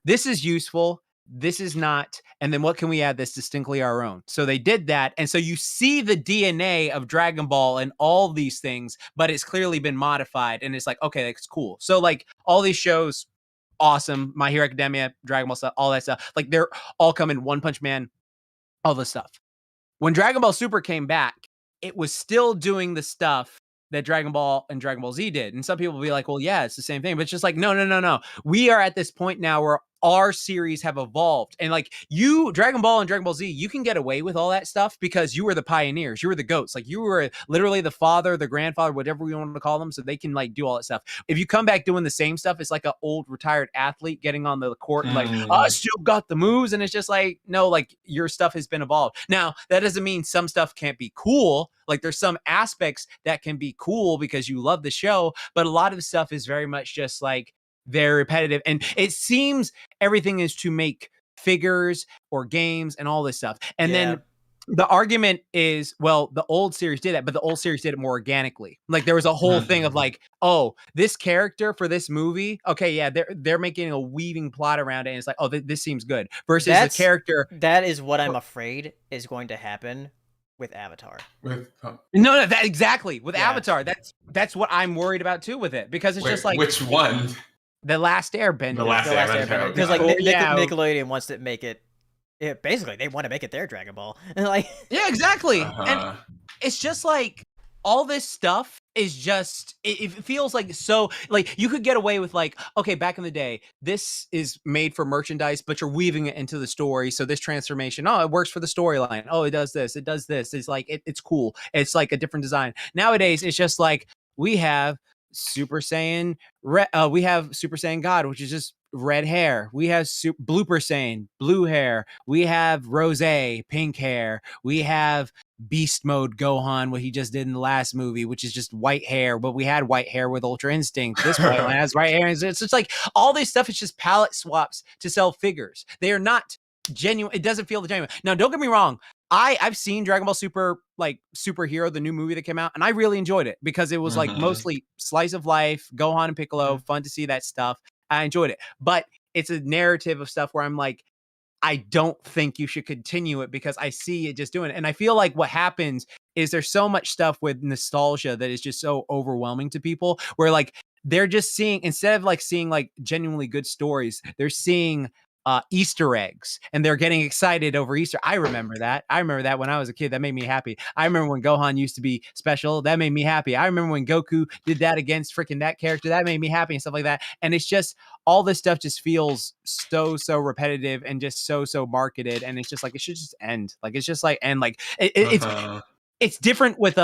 this is useful. this is not, and then what can we add that's distinctly our own? So they did that, and so you see the DNA of Dragon Ball and all these things, but it's clearly been modified, and it's like, okay, that's cool. So like all these shows, awesome. My Hero Academia, Dragon Ball stuff, all that stuff, like they're all coming. One Punch Man, all this stuff. When Dragon Ball Super came back, it was still doing the stuff that Dragon Ball and Dragon Ball Z did. And some people will be like, well, yeah, it's the same thing. But it's just like, no. We are at this point now where our series have evolved. And like you, Dragon Ball and Dragon Ball Z, you can get away with all that stuff because you were the pioneers. You were the goats. Like you were literally the father, the grandfather, whatever we want to call them. So they can like do all that stuff. If you come back doing the same stuff, it's like an old retired athlete getting on the court and like, I still got the moves. And it's just like, no, like your stuff has been evolved. Now, that doesn't mean some stuff can't be cool. Like there's some aspects that can be cool because you love the show, but a lot of stuff is very much just like very repetitive. And it seems everything is to make figures or games and all this stuff. And then the argument is, well, the old series did that, but the old series did it more organically. Like there was a whole thing of like, oh, this character for this movie, okay, yeah, they're making a weaving plot around it, and it's like, oh, this seems good. Versus the character. That is what I'm afraid is going to happen with Avatar. No, that exactly with Avatar. That's what I'm worried about too with it, because it's just like, which one? The Last Airbender. The Last Airbender. Because like Nickelodeon wants to make it. Basically, they want to make it their Dragon Ball. Like, yeah, exactly. And it's just like all this stuff is just. It feels like so. Like you could get away with like, okay, back in the day, this is made for merchandise, but you're weaving it into the story. So this transformation, oh, it works for the storyline. Oh, it does this. It does this. It's like it's cool. It's like a different design. Nowadays, it's just like we have Super Saiyan we have Super Saiyan God, which is just red hair. We have Blooper Saiyan, blue hair. We have Rose, pink hair. We have Beast Mode Gohan, what he just did in the last movie, which is just white hair, but we had white hair with Ultra Instinct. This one has white hair. It's just like all this stuff is just palette swaps to sell figures. They are not genuine. It doesn't feel genuine. Now, don't get me wrong. I've seen Dragon Ball Super, like Superhero, the new movie that came out, and I really enjoyed it because it was like mostly slice of life, Gohan and Piccolo, fun to see that stuff. I enjoyed it, but it's a narrative of stuff where I'm like, I don't think you should continue it because I see it just doing it. And I feel like what happens is there's so much stuff with nostalgia that is just so overwhelming to people where like they're just seeing, instead of like seeing like genuinely good stories, they're seeing Easter eggs, and they're getting excited over Easter. I remember that when I was a kid. That made me happy. I remember when Gohan used to be special. That made me happy. I remember when Goku did that against freaking that character. That made me happy and stuff like that. And it's just all this stuff just feels so repetitive and just so marketed. And it's just like it should just end. Like it's just like end. Like it's different with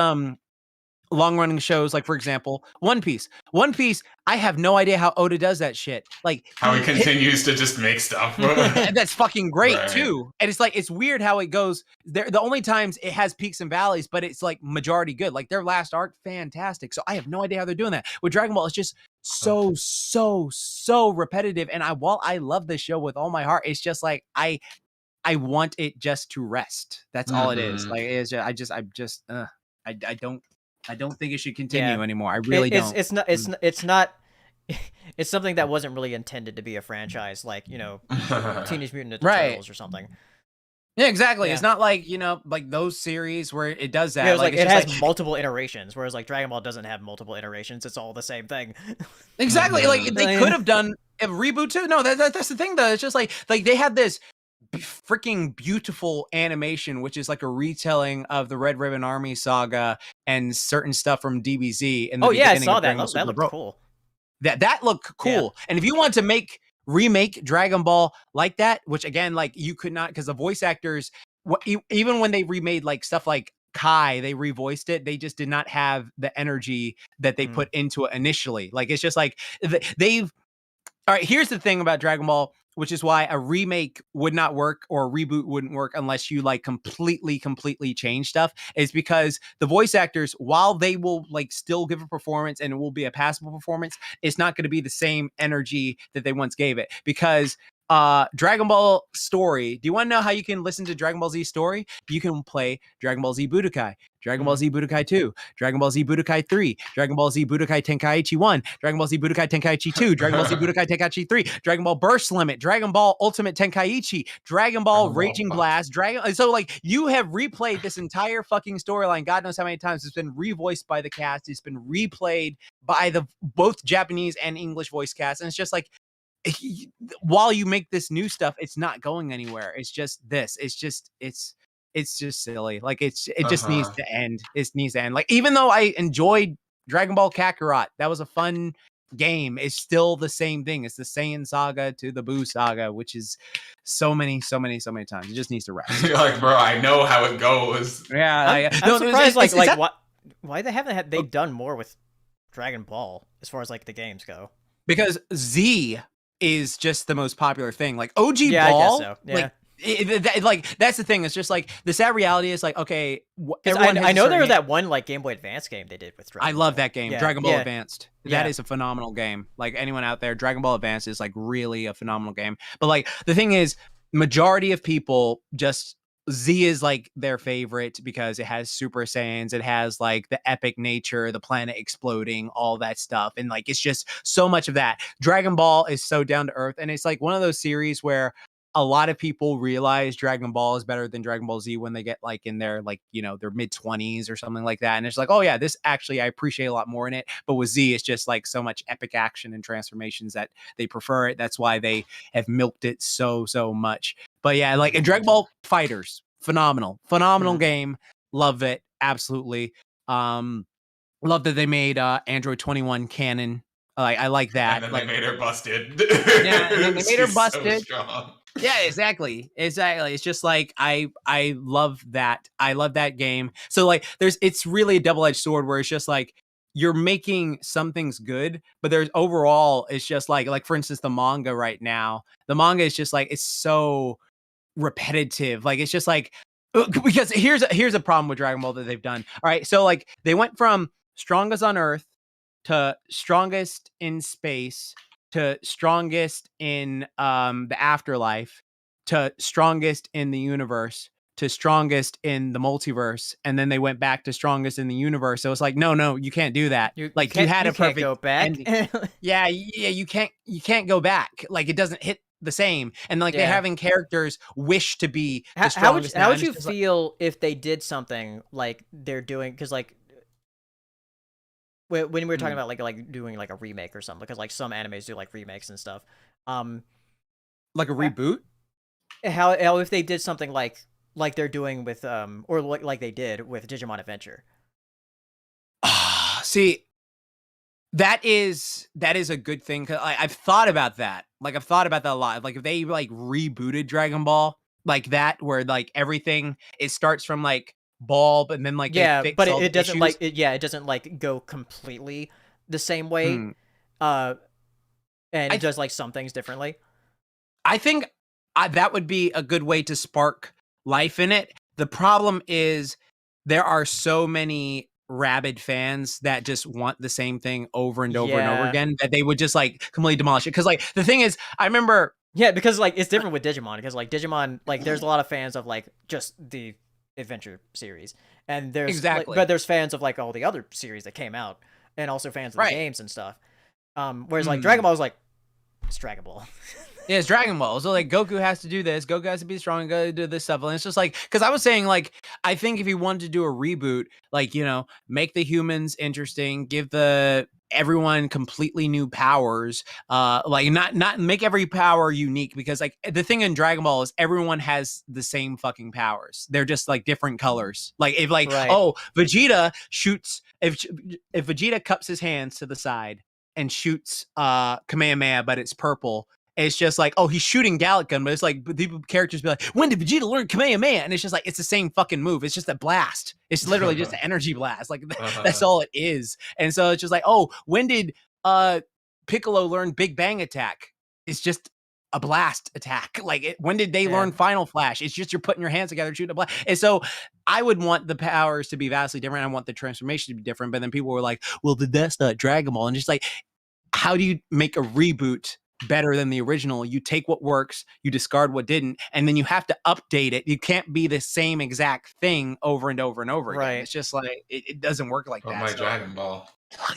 long running shows, like for example, One Piece. I have no idea how Oda does that shit. Like how he continues to just make stuff. And that's fucking great too. And it's like it's weird how it goes. The only times it has peaks and valleys, but it's like majority good. Like their last arc, fantastic. So I have no idea how they're doing that. With Dragon Ball, it's just so repetitive. And while I love this show with all my heart, it's just like I want it just to rest. That's all it is. Like it's just I don't think it should continue anymore. I really don't. It's not. It's something that wasn't really intended to be a franchise, like Teenage Mutant Ninja Turtles or something. Yeah, exactly. Yeah. It's not like like those series where it does that. Yeah, it, like, it has multiple iterations, whereas like Dragon Ball doesn't have multiple iterations. It's all the same thing. Exactly. Like they could have done a reboot too. No, that's the thing though. It's just like they had this freaking beautiful animation, which is like a retelling of the Red Ribbon Army saga and certain stuff from DBZ. And I saw that. That looked cool. That looked cool. Yeah. And if you want to remake Dragon Ball like that, which again, like you could not, because the voice actors, even when they remade like stuff like Kai, they revoiced it. They just did not have the energy that they put into it initially. Like it's just like they've. All right, here's the thing about Dragon Ball, which is why a remake would not work or a reboot wouldn't work unless you like completely change stuff, is because the voice actors, while they will like still give a performance and it will be a passable performance, it's not going to be the same energy that they once gave it, because Dragon Ball Story. Do you want to know how you can listen to Dragon Ball Z Story? You can play Dragon Ball Z Budokai, Dragon Ball Z Budokai 2, Dragon Ball Z Budokai 3, Dragon Ball Z Budokai Tenkaichi 1, Dragon Ball Z Budokai Tenkaichi 2, Dragon Ball Z Budokai Tenkaichi 3, Dragon Ball Burst Limit, Dragon Ball Ultimate Tenkaichi, Dragon Ball Raging Blast, so like you have replayed this entire fucking storyline. God knows how many times it's been revoiced by the cast. It's been replayed by the both Japanese and English voice cast, and it's just like, while you make this new stuff, it's not going anywhere. It's just this. It's just silly. Like it just needs to end. It needs to end. Like, even though I enjoyed Dragon Ball Kakarot, that was a fun game. It's still the same thing. It's the Saiyan Saga to the Buu Saga, which is so many times. It just needs to rest. You're like, bro, I know how it goes. Yeah, I'm surprised. Why they haven't they done more with Dragon Ball as far as like the games go? Because Z is just the most popular thing. Like OG Ball, I guess so. Yeah. like that's the thing. It's just like the sad reality is like, okay, I know there was that one like Game Boy Advance game they did with Dragon Ball. I love that game, yeah. Dragon Ball Advanced. Yeah. That is a phenomenal game. Like, anyone out there, Dragon Ball Advanced is like really a phenomenal game. But like the thing is, majority of people just, Z is like their favorite because it has Super Saiyans, it has like the epic nature, the planet exploding, all that stuff, and like it's just so much of that. Dragon Ball is so down to earth, and it's like one of those series where a lot of people realize Dragon Ball is better than Dragon Ball Z when they get like in their, like, you know, their mid-20s or something like that, and it's like, oh yeah, this actually I appreciate a lot more in it. But with Z, it's just like so much epic action and transformations that they prefer it. That's why they have milked it so much. But yeah, like, and Dragon Ball Fighters, phenomenal game. Love it, absolutely. Love that they made Android 21 canon. I like that. And then like, they made her busted. Yeah, and then they made her busted. So strong. Yeah, exactly. It's just like I love that. I love that game. So like, it's really a double-edged sword where it's just like, you're making some things good, but there's overall, it's just like for instance, the manga right now. The manga is just like, it's so repetitive. Like, it's just like, because here's a problem with Dragon Ball that they've done. All right, so like they went from strongest on Earth to strongest in space to strongest in the afterlife to strongest in the universe to strongest in the multiverse, and then they went back to strongest in the universe. So it's like, no, you can't do that. You had a perfect go back. yeah, you can't go back. Like, it doesn't hit the same, and like they're having characters wish to be the strongest. How would you feel if they did something like they're doing? Because like when we were talking about like doing like a remake or something, because like some animes do like remakes and stuff, like a reboot. How if they did something like they're doing with or like they did with Digimon Adventure? See, that is a good thing, because I've thought about that. Like, I've thought about that a lot. Like, if they like rebooted Dragon Ball like that, where like everything, it starts from like Bulb, and then like but it doesn't like it doesn't like go completely the same way, and it does like some things differently. I think that would be a good way to spark life in it. The problem is there are so many rabid fans that just want the same thing over and over and over again, that they would just like completely demolish it. Because like the thing is, I remember, because like it's different with Digimon, because like Digimon, like there's a lot of fans of like just the adventure series, and there's but there's fans of like all the other series that came out, and also fans of the games and stuff. Whereas like Dragon Ball is like, it's Dragon Ball. Yeah, it's Dragon Ball. So like Goku has to do this. Goku has to be strong. Gotta do this stuff. And it's just like, because I was saying, like, I think if you wanted to do a reboot, like, you know, make the humans interesting, give everyone completely new powers, like not make every power unique, because like the thing in Dragon Ball is everyone has the same fucking powers. They're just like different colors. Like, if like Vegeta shoots, if Vegeta cups his hands to the side and shoots Kamehameha, but it's purple. It's just like, oh, he's shooting Gallic Gun, but it's like, the characters be like, when did Vegeta learn Kamehameha? And it's just like, it's the same fucking move. It's just a blast. It's literally just an energy blast. Like, that's all it is. And so it's just like, oh, when did Piccolo learn Big Bang Attack? It's just a blast attack. Like, when did they learn Final Flash? It's just you're putting your hands together, shooting a blast. And so I would want the powers to be vastly different. I want the transformation to be different. But then people were like, well, that's not Dragon Ball. And just like, how do you make a reboot better than the original. You take what works, you discard what didn't, and then you have to update it. You can't be the same exact thing over and over and over again. Right. It's just like it doesn't work like Or that. my so- Dragon Ball.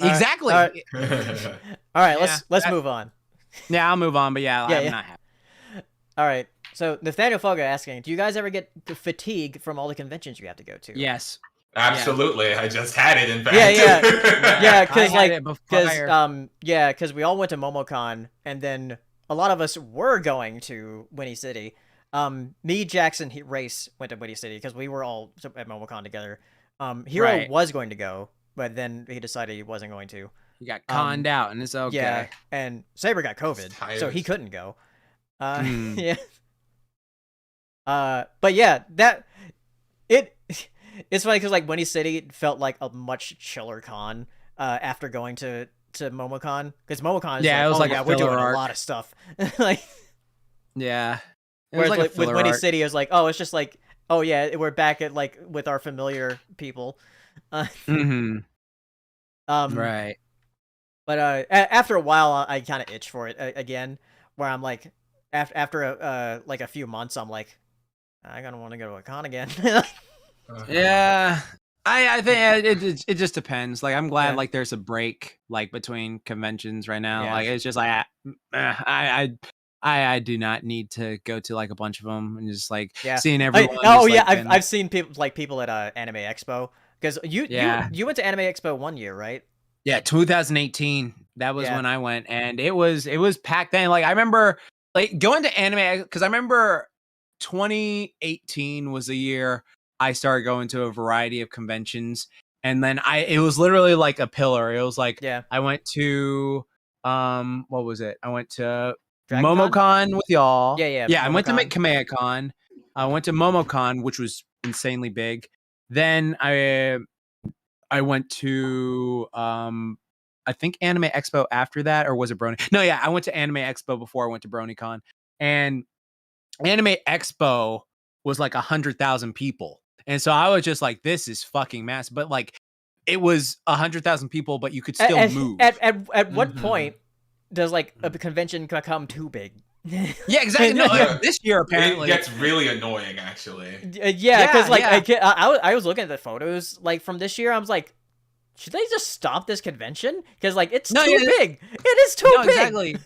Exactly. All right. All right, Yeah, let's move on. Yeah, I'll move on. But yeah, I'm not happy. All right. So Nathaniel Fogo asking, do you guys ever get fatigue from all the conventions you have to go to? Yes. Absolutely. I just had it, in fact. Yeah, because I had it before. because we all went to MomoCon, and then a lot of us were going to Winnie City. Me, Jackson, Race went to Winnie City because we were all at MomoCon together. Hero was going to go, but then he decided he wasn't going to. He got conned out, and it's okay. Yeah, and Saber got COVID, so he couldn't go. Yeah. But yeah, it's funny because like Winnie City felt like a much chiller con after going to MomoCon, because MomoCon is it was like we're doing arc. a lot of stuff. Like, yeah. Whereas like with Winnie City, it was like, oh, it's just like, oh yeah, we're back at like with our familiar people. Right. But after a while, I kind of itch for it again, where I'm like, after like a few months, I'm like, I gotta want to go to a con again. Yeah, I think it just depends. Like, I'm glad like there's a break like between conventions right now. Yeah. Like, it's just like I do not need to go to like a bunch of them and just like seeing everyone. I've seen people at Anime Expo, because you went to Anime Expo one year, right? Yeah, 2018. That was when I went, and it was packed then. Like, I remember like going to anime, because I remember 2018 was the year I started going to a variety of conventions, and then it was literally like a pillar. It was like I went to what was it? I went to MomoCon with y'all. Yeah. I went to Kamea-Con. I went to MomoCon, which was insanely big. Then I went to I think Anime Expo after that, or was it Brony? No, yeah, I went to Anime Expo before I went to BronyCon, and Anime Expo was like 100,000 people, and so I was just like, "This is fucking massive." But like, it was 100,000 people, but you could still move. At what point does like a convention become too big? Yeah, exactly. No, this year apparently it gets really annoying, actually. Yeah, because like I was looking at the photos like from this year. I was like, should they just stop this convention? Because like it's too big. It is too big. Exactly.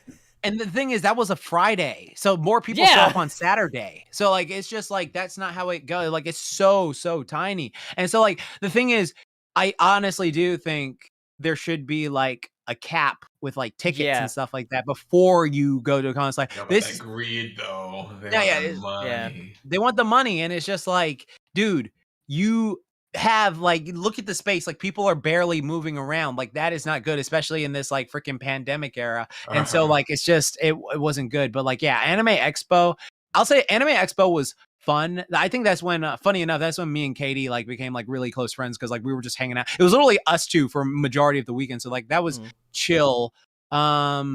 And the thing is, that was a Friday, so more people show up on Saturday. So like, it's just like that's not how it goes. Like, it's so tiny. And so like, the thing is, I honestly do think there should be like a cap with like tickets and stuff like that before you go to a con. It's like this greed though. They want the money, and it's just like, dude, you have like, look at the space. Like, people are barely moving around. Like, that is not good, especially in this like freaking pandemic era. And so like, it's just it wasn't good. But like, yeah, Anime Expo, I'll say Anime Expo was fun. I think that's when funny enough, that's when me and Katie like became like really close friends, because like we were just hanging out. It was literally us two for majority of the weekend, so like that was chill. But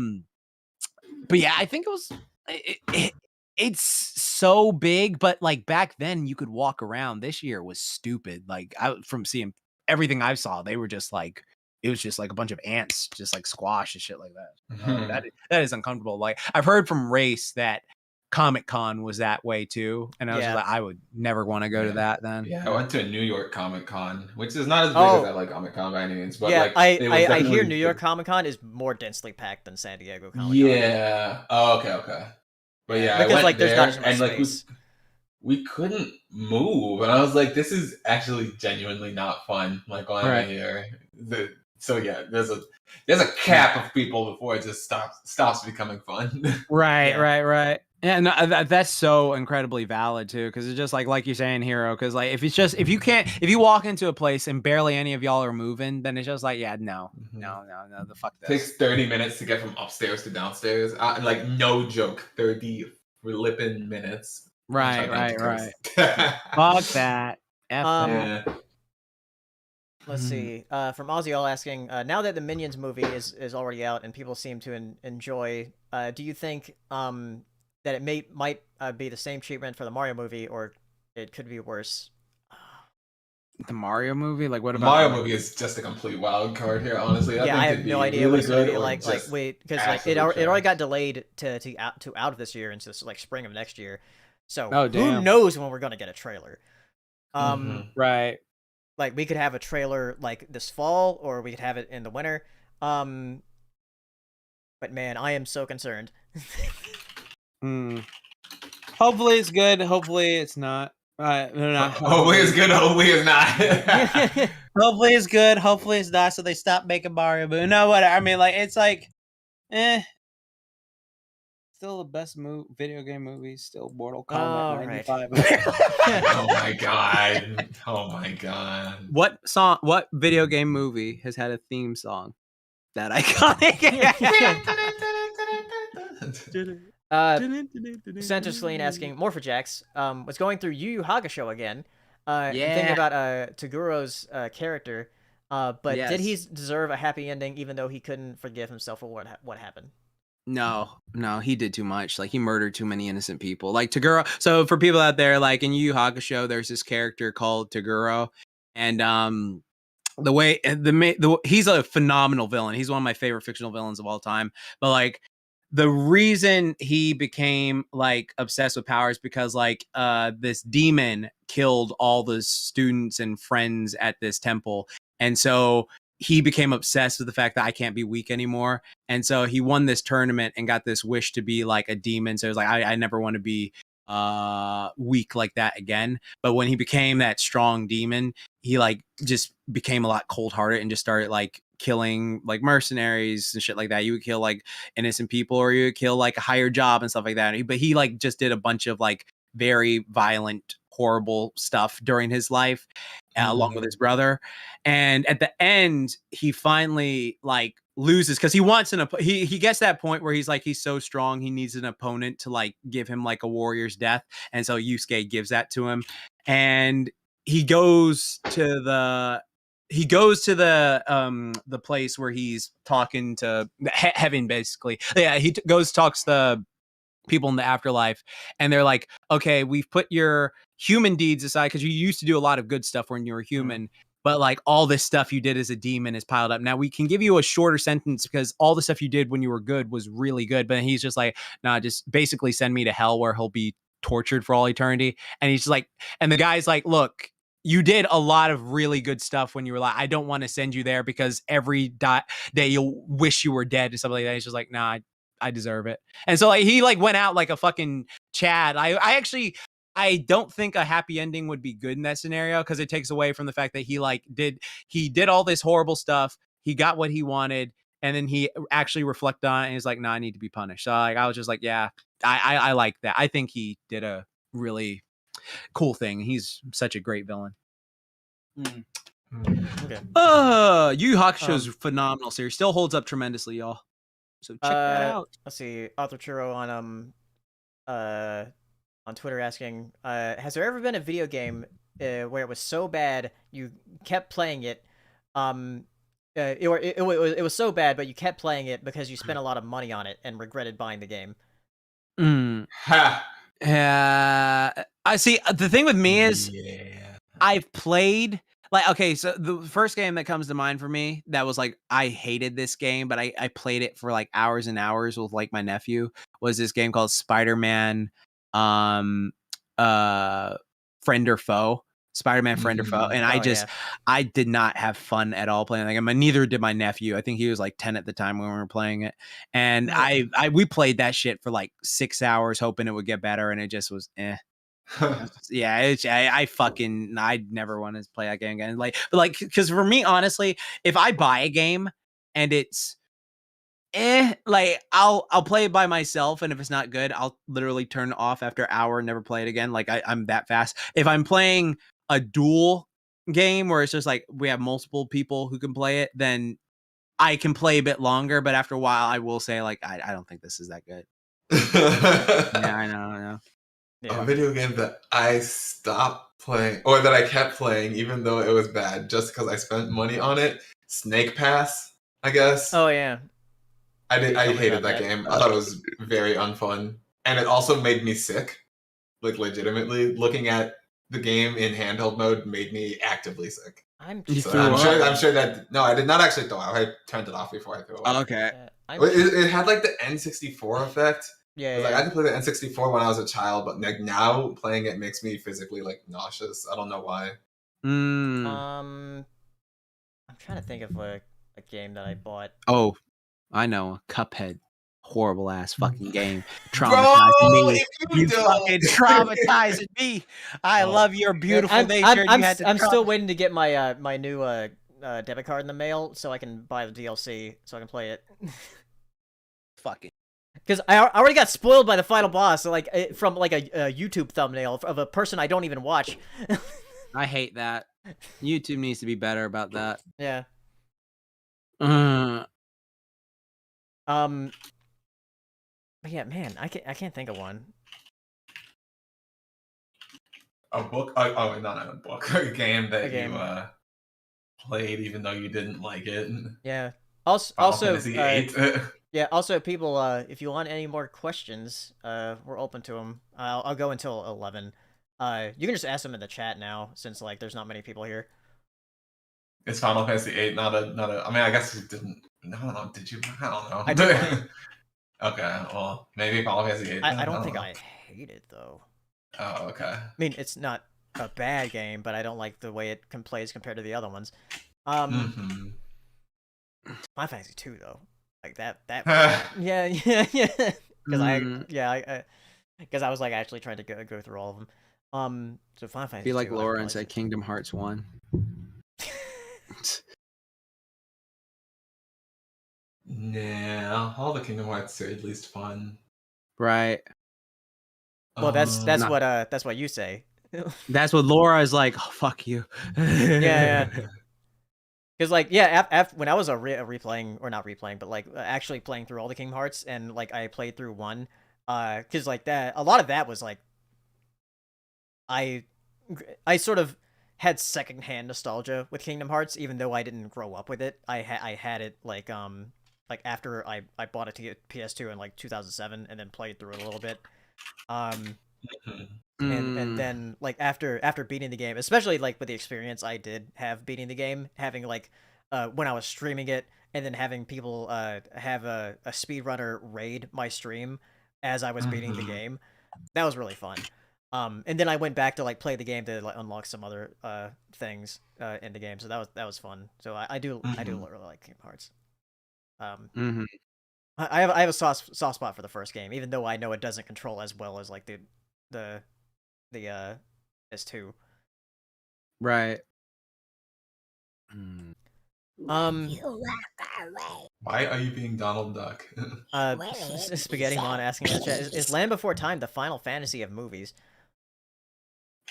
yeah, I think it was it's so big, but like back then you could walk around. This year was stupid. Like, from seeing everything I saw, they were just like, it was just like a bunch of ants just like squash and shit like that. That is uncomfortable. Like, I've heard from Race that Comic-Con was that way too, and I was just like, I would never want to go to that then. Yeah, I went to a New York Comic-Con, which is not as big as I like Comic-Con by any means, but like, I hear New York Comic-Con is more densely packed than San Diego Comic-Con. Yeah. Oh, okay. But yeah, because I went like there's there, not as much and like space. we couldn't move, and I was like, this is actually genuinely not fun. Like, when I'm here, so yeah, there's a cap of people before it just stops becoming fun. Right. Yeah, no, that's so incredibly valid too, because it's just like you're saying, Hero. Because like, if you walk into a place and barely any of y'all are moving, then it's just like, no, the fuck this. It takes 30 minutes to get from upstairs to downstairs. Like, no joke, 30 flipping minutes. Right. Fuck that. Let's see. From Ozzy asking, now that the Minions movie is already out and people seem to enjoy, do you think that it might be the same treatment for the Mario movie, or it could be worse? The Mario movie? Like, what The about Mario the movie is just a complete wild card here, honestly. Yeah, I think have it'd no be idea what really it's gonna good be or like. just Wait, because like it absolute already got trash. delayed to out of this year into like spring of next year. So Oh, who damn. knows when we're gonna get a trailer? Mhm. Right. Like we could have a trailer like this fall, or we could have it in the winter. But man, I am so concerned. Hopefully it's good. Hopefully it's not. No. Hopefully it's good, hopefully it's not. Hopefully it's good. Hopefully it's not. So they stop making Mario. But no, what I mean, like it's like, still the best video game movie. Still Mortal Kombat Alright. 95. Oh my god. Oh my god. What video game movie has had a theme song that iconic? Center Celine asking Morphojax was going through Yu Yu Hakusho again. Thinking Yeah. about Taguro's character. But did he Yes. deserve a happy ending, even though he couldn't forgive himself for what happened? No, he did too much. Like he murdered too many innocent people. Like Taguro. So for people out there, like in Yu Yu Hakusho, there's this character called Taguro, and the way he's a phenomenal villain. He's one of my favorite fictional villains of all time. But like the reason he became like obsessed with power is because like this demon killed all the students and friends at this temple, and so he became obsessed with the fact that I can't be weak anymore. And so he won this tournament and got this wish to be like a demon. So it was like, I never want to be weak like that again. But when he became that strong demon, he like just became a lot cold-hearted and just started like killing like mercenaries and shit like that. You would kill like innocent people, or you would kill like a higher job and stuff like that. But he like just did a bunch of like very violent, horrible stuff during his life, along with his brother. And at the end, he finally like loses because he wants he gets that point where he's like, he's so strong, he needs an opponent to like give him like a warrior's death. And so Yusuke gives that to him, and he goes to the the place where he's talking to heaven, basically. Yeah, he goes, talks to people in the afterlife, and they're like, okay, we've put your human deeds aside because you used to do a lot of good stuff when you were human, but like all this stuff you did as a demon is piled up. Now we can give you a shorter sentence because all the stuff you did when you were good was really good. But he's just like, nah, just basically send me to hell where he'll be tortured for all eternity. And he's just like, and the guy's like, look, you did a lot of really good stuff when you were like, I don't want to send you there because every day you'll wish you were dead and stuff like that. He's just like, nah, I deserve it. And so like he like went out like a fucking Chad. I don't think a happy ending would be good in that scenario because it takes away from the fact that he did all this horrible stuff. He got what he wanted, and then he actually reflected on it and he's like, no, I need to be punished. So like I was just like, yeah, I like that. I think he did a really cool thing. He's such a great villain. Okay. Yu Yu Hakusho's phenomenal series. Still holds up tremendously, y'all. So check that out. Let's see, Arthur Churro on Twitter asking, has there ever been a video game where it was so bad you kept playing it, it was so bad but you kept playing it because you spent a lot of money on it and regretted buying the game? I see. The thing with me is, I've played like, okay, so the first game that comes to mind for me that was like, I hated this game, but I played it for like hours and hours with like my nephew, was this game called Spider-Man Friend or Foe. Spider-Man Friend or Foe. And I did not have fun at all playing that game. Neither did my nephew. I think he was like 10 at the time when we were playing it. And we played that shit for like 6 hours hoping it would get better, and it just was yeah, I'd never want to play that game again. Because for me, honestly, if I buy a game and it's like I'll play it by myself, and if it's not good, I'll literally turn it off after an hour and never play it again. Like I'm that fast. If I'm playing a dual game where it's just like we have multiple people who can play it, then I can play a bit longer. But after a while, I will say like I don't think this is that good. Yeah, I know. Yeah. A video game that I stopped playing, or that I kept playing even though it was bad just because I spent money on it, Snake Pass, I guess. Oh yeah. I hated that game. I thought it was very unfun. And it also made me sick. Like legitimately looking at the game in handheld mode made me actively sick. I'm So I'm sure that no, I did not actually throw out. I turned it off before I threw it away. Okay. It had like the N64 effect. Yeah, Like I could play the N64 when I was a child, but like now playing it makes me physically like nauseous. I don't know why. I'm trying to think of a game that I bought. Oh, I know. Cuphead. Horrible ass fucking game. Traumatized me. You fucking traumatized me. I love your beautiful nature. I'm still waiting to get my my new debit card in the mail so I can buy the DLC so I can play it. Fucking. Because I already got spoiled by the final boss, so like from like a YouTube thumbnail of a person I don't even watch. I hate that. YouTube needs to be better about that. Yeah. But yeah, man, I can't think of one. A book? Oh, not a book. A game that you played even though you didn't like it. Yeah. Final Fantasy VIII. Yeah. Also, people, if you want any more questions, we're open to them. I'll go until 11. You can just ask them in the chat now, since like there's not many people here. It's Final Fantasy VIII, not a. I mean, I guess you didn't. No, did you? I don't know. I did. Okay, well, maybe Final Fantasy VIII. I don't think I hate it though. Oh, okay. I mean, it's not a bad game, but I don't like the way it plays compared to the other ones. Final Fantasy 2 though, like that. yeah. Because I was like actually trying to go through all of them. So Final Fantasy. Be like 2, Laura and say Kingdom Hearts 1. Yeah, all the Kingdom Hearts are at least fun. Right. Well, that's what you say. That's what Laura is like. Oh, fuck you. Yeah. Because like when I was replaying or not replaying, but like actually playing through all the Kingdom Hearts and like I played through 1, because like that a lot of that was like I sort of had secondhand nostalgia with Kingdom Hearts, even though I didn't grow up with it. I had it like after I bought it to get PS2 in like 2007 and then played through it a little bit. And then like after beating the game, especially like with the experience I did have beating the game, having like when I was streaming it and then having people have a speedrunner raid my stream as I was beating the game, that was really fun. And then I went back to like play the game to like unlock some other things in the game, so that was fun. So I do really like Kingdom Hearts. I have a soft spot for the first game, even though I know it doesn't control as well as like the S2. Right. Why are you being Donald Duck? Spaghetti Mon asking in the chat, is Land Before Time the Final Fantasy of movies?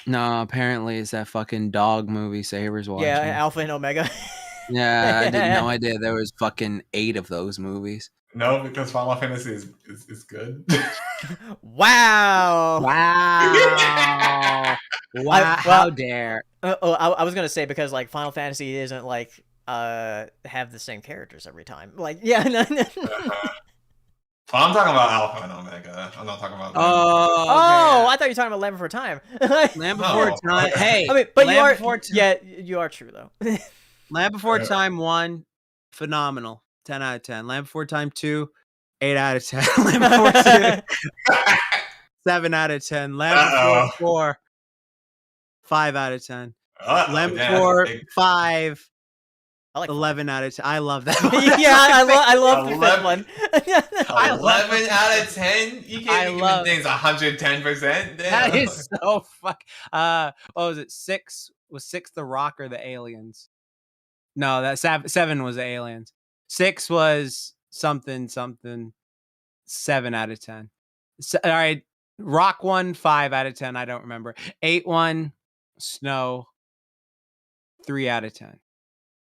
No, apparently it's that fucking dog movie Saber's watching. Yeah, Alpha and Omega. Yeah, I had no idea there was fucking 8 of those movies. No, because Final Fantasy is good. Wow! Wow! Wow! How dare! I was gonna say because like Final Fantasy isn't like have the same characters every time. Like yeah. I'm talking about Alpha and Omega. I'm not talking about. Oh, I thought you were talking about Land Before Time. Land Before Time. Hey, I mean, but you are true though. Land Before Time 1, phenomenal, 10 out of 10. Land Before Time 2, 8 out of 10. Land Before 2, 7 out of 10. Land Before 4, 5 out of 10. Land Before 5. I like 11 out of 10. I love that one. Yeah, I love the fifth one. 11 out of 10? You can't be giving things 110%. That is so fuck. What was it? 6? Was 6 the Rock or the Aliens? No, that 7 was the Aliens. 6 was something. 7 out of 10. All right, Rock 1, 5 out of 10. I don't remember. 8 1, Snow, 3 out of 10.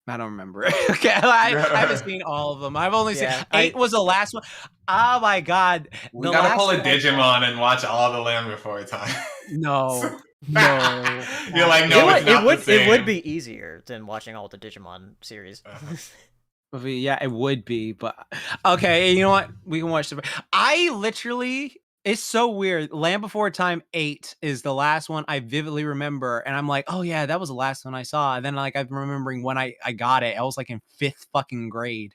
I don't remember. Okay, I haven't seen all of them. I've only seen 8 was the last one. Oh my god! We gotta pull a Digimon and watch all the Land Before Time. No. You're like, no, it would be easier than watching all the Digimon series. Yeah, it would be, but okay. You know what? We can watch the. I literally It's so weird. Land Before Time 8 is the last one I vividly remember, and I'm like, oh yeah, that was the last one I saw. And then like I'm remembering when I got it. I was like in 5th fucking grade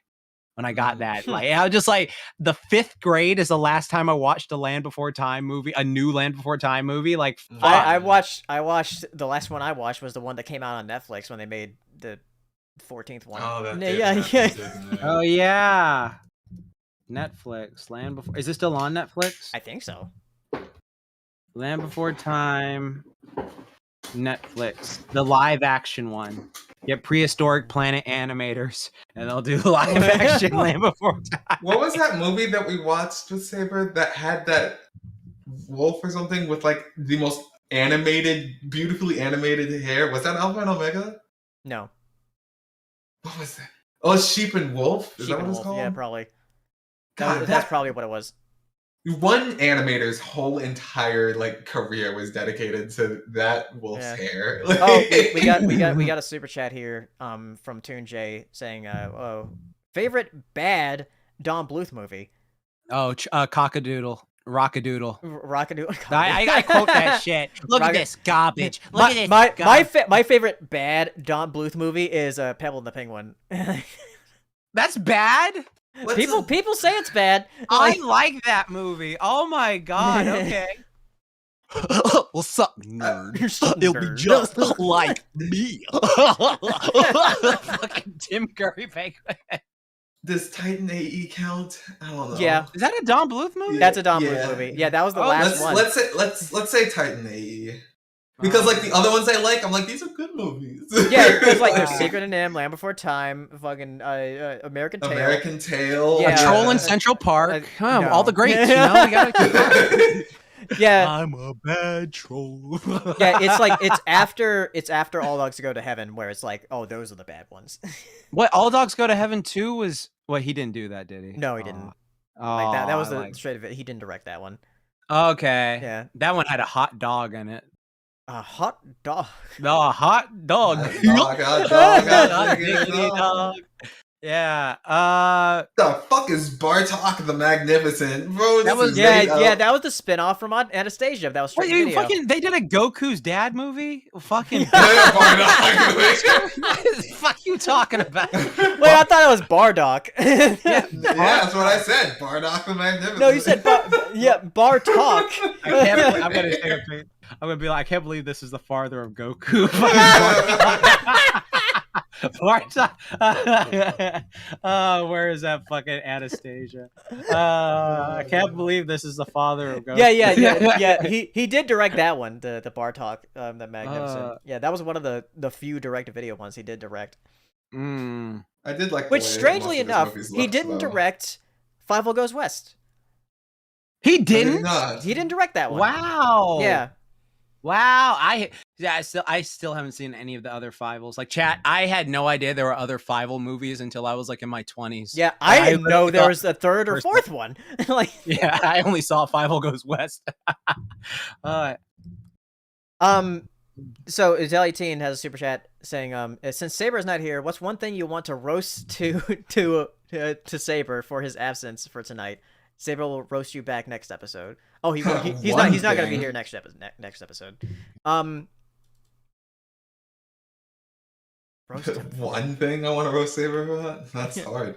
when I got that. Like I was just like, the 5th grade is the last time I watched a Land Before Time movie, a new Land Before Time movie. Like fuck. I watched the last one I watched was the one that came out on Netflix when they made the 14th one. Oh, that yeah. didn't it? Oh yeah. Netflix, Land Before. Is it still on Netflix? I think so. Land Before Time, Netflix, the live action one. Get Prehistoric Planet animators, and they'll do live action Land Before Time. What was that movie that we watched with Saber that had that wolf or something with like the most animated, beautifully animated hair? Was that Alpha and Omega? No. What was that? Oh, Sheep and Wolf? Is Sheep that and what it's Wolf. called? Yeah, probably. God, That's probably what it was. One animator's whole entire like career was dedicated to that wolf's hair. Oh, we got a super chat here from Toon J saying favorite bad Don Bluth movie. Oh, Cockadoodle. Rockadoodle. Rockadoodle. I quote that shit. Look at this garbage. Look at this. My favorite bad Don Bluth movie is Pebble and the Penguin. That's bad? People say it's bad. I like that movie. Oh my god. Okay. What's up, nerd? It'll be just like me. Fucking Tim Curry Penguin. Does Titan AE count? I don't know. Yeah. Is that a Don Bluth movie? That's a Don Bluth movie. Yeah, that was the last one. Let's say Titan AE. Because like the other ones I like, I'm like, these are good movies. Yeah, because like there's Secret and M, Land Before Time, fucking American Tail. American Tail. Yeah. A Troll in Central Park. No. All the greats, you know? We gotta keep going. Yeah. I'm a bad troll. Yeah, it's like it's after All Dogs Go to Heaven where it's like, oh, those are the bad ones. What, All Dogs Go to Heaven 2 was... Well, he didn't do that, did he? No, he didn't. Oh, Like that was the straight of it. He didn't direct that one. Okay. Yeah. That one had a hot dog in it. A hot dog. No, a hot dog. Dog. Yeah. The fuck is Bartok the Magnificent, bro? That was that was the spinoff from Anastasia. That was straight Wait, video. they did a Goku's dad movie? Fucking Bartok. what the fuck you talking about? Wait, I thought it was Bardock. Yeah, that's what I said. Bardock the Magnificent. No, you said Bartok. I'm gonna take a picture. I'm gonna be like, I can't believe this is the father of Goku. Bartok. Where is that fucking Anastasia? I can't believe this is the father of Goku. Yeah. He did direct that one, the Bartok, the Magnificent. Yeah, that was one of the few direct-to-video ones he did direct. I did like. Which, strangely enough, he didn't direct Fievel Goes West. He didn't. He didn't direct that one. Wow. Yeah. Wow, I still haven't seen any of the other Fievel. Like, chat, I had no idea there were other Fievel movies until I was like in my 20s. Yeah, I didn't know there was a third or fourth one. Like, yeah, I only saw Fievel Goes West. So Italian Teen has a super chat saying, since Saber's not here, what's one thing you want to roast to Saber for his absence for tonight? Saber will roast you back next episode. Oh, he's not going to be here next episode. Roast him. One thing I want to roast Saber about? That's hard.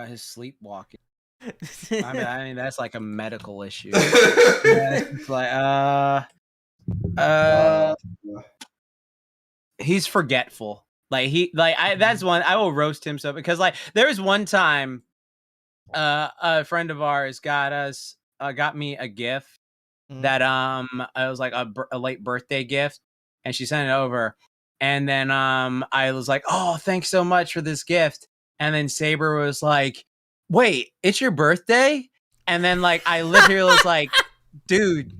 His sleepwalking. I mean, that's like a medical issue. It's like, he's forgetful. That's one I will roast him so, because like there was one time a friend of ours got me a gift that I was like a late birthday gift, and she sent it over, and then I was like, oh, thanks so much for this gift, and then Saber was like, wait, it's your birthday? And then like I literally was like, dude,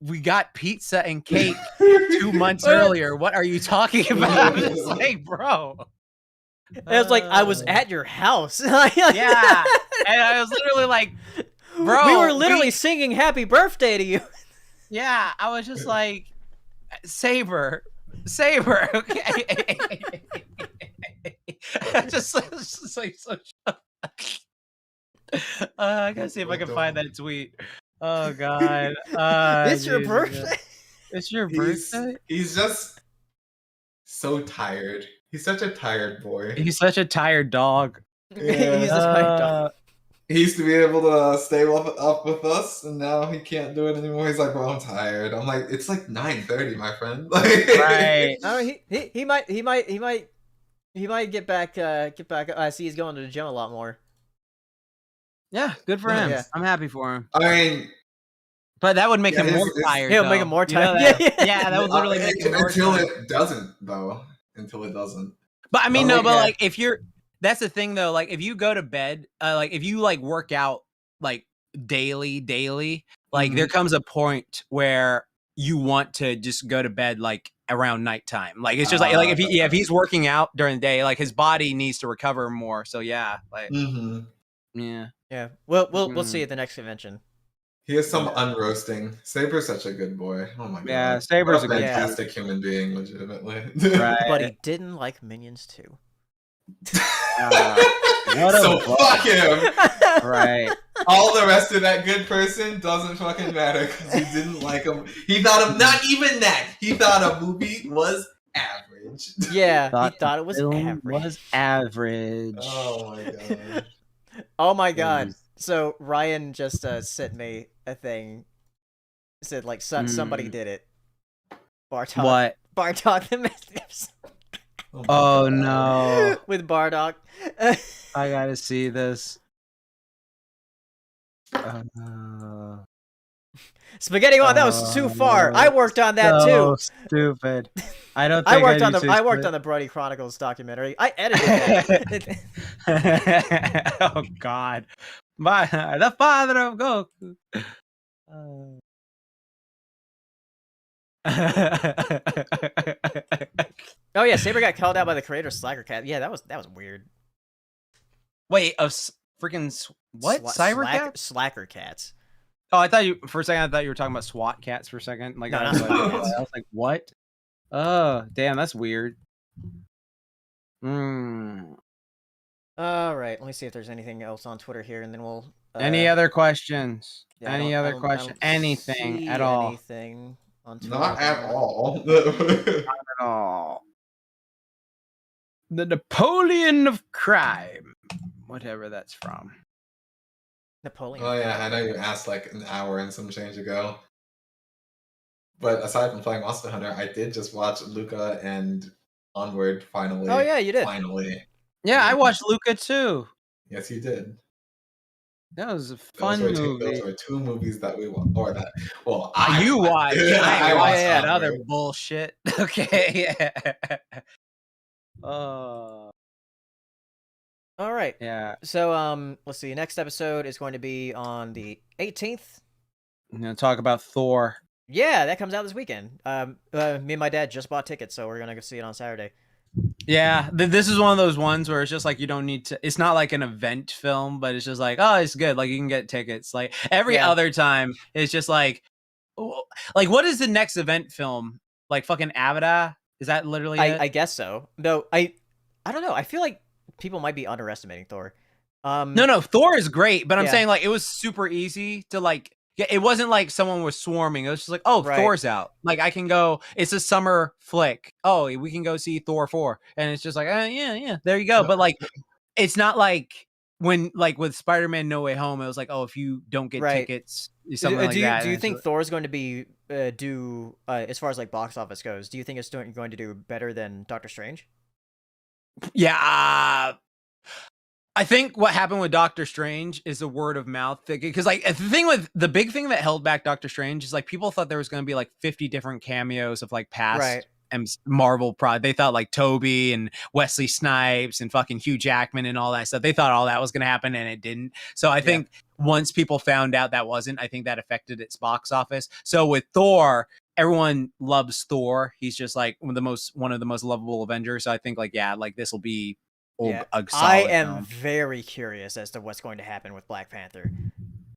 we got pizza and cake 2 months earlier. What are you talking about? I was like, bro. It was like, I was at your house. Yeah. And I was literally like, bro. We were literally singing happy birthday to you. Yeah. I was just like, Saber. Okay. just like so I gotta see if I can find that tweet. Oh god. It's your Jesus. birthday. It's your birthday? He's just so tired. He's such a tired boy. He's such a tired dog. He's a tired dog. He used to be able to stay up with us, and now he can't do it anymore. He's like, bro, I'm tired. I'm like, it's like 9:30, my friend. Right. Oh, he might get back. I see he's going to the gym a lot more. Yeah, good for him. Yeah. I'm happy for him. I mean, But that would make him more tired. He'll make him more tired. Yeah, that would literally make him more until tired. it doesn't, though. Until it doesn't. But I mean, But no, but yeah. like if you're, that's the thing though. Like if you go to bed, like if you like work out like daily, like there comes a point where you want to just go to bed like around nighttime. Like it's just like if he's working out during the day, like his body needs to recover more. So yeah, like yeah. We'll see at the next convention. He has some unroasting. Saber's such a good boy. Oh my god. Yeah, Saber's a a good fantastic human being, legitimately. Right. But he didn't like Minions 2. So fuck him. Right. All the rest of that good person doesn't fucking matter because he didn't like him. He thought of not even that. He thought a movie was average. Yeah, he thought it was average. Oh my god. Oh my god. So Ryan just sent me a thing. Said like somebody did it. Bartok. What? Bartok the Mystics. Oh no. With Bardock. I gotta see this. Spaghetti One, that was too far. I worked on that too. Stupid. I don't. I worked on the Brody Chronicles documentary. I edited it. Oh God. The father of Goku. Oh yeah, Saber got called out by the creator of Slacker Cat. Yeah, that was weird. Wait, freaking what? Cybercats? Slacker Cats. Oh, I thought you for a second. I thought you were talking about SWAT cats for a second. Like no, I was like, what? Oh, damn, that's weird. All right, let me see if there's anything else on Twitter here, and then we'll. Any other questions? Yeah, any other question? Anything at all? Anything on Twitter? Not at all. Not at all. The Napoleon of crime, whatever that's from. Napoleon. Oh yeah, I know you asked like an hour and some change ago. But aside from playing Monster Hunter, I did just watch Luca and Onward finally. Oh yeah, you did. Finally. Yeah, I watched Luca too. Yes, you did. That was a fun movie. movie. Those were two movies that we watched. Or that. Well, you watched. I watched that Onward. other bullshit. Okay. All right. Yeah. So let's see. Next episode is going to be on the 18th. I'm gonna talk about Thor. Yeah, that comes out this weekend. Me and my dad just bought tickets, so we're gonna go see it on Saturday. Yeah, this is one of those ones where it's just like you don't need to. It's not like an event film, but it's just like, oh, it's good. Like you can get tickets. Like every other time, it's just like what is the next event film? Like fucking Avatar? Is that literally it? I guess so. No, I don't know. I feel like people might be underestimating Thor. No, Thor is great, but I'm saying like it was super easy to like. Yeah, it wasn't like someone was swarming. It was just like, oh, right. Thor's out. Like I can go. It's a summer flick. Oh, we can go see Thor 4, and it's just like, yeah, there you go. But like, it's not like when like with Spider-Man No Way Home, it was like, oh, if you don't get tickets, something like that. Do you think Thor's going to be as far as like box office goes? Do you think it's going to do better than Doctor Strange? Yeah. I think what happened with Doctor Strange is the word of mouth thing. Because like the big thing that held back Doctor Strange is like people thought there was going to be like 50 different cameos of like past Marvel They thought like Toby and Wesley Snipes and fucking Hugh Jackman and all that stuff. They thought all that was going to happen and it didn't. So I think once people found out that wasn't, I think that affected its box office. So with Thor, everyone loves Thor. He's just like one of the most lovable Avengers. So I think like this will be. I am very curious as to what's going to happen with Black Panther.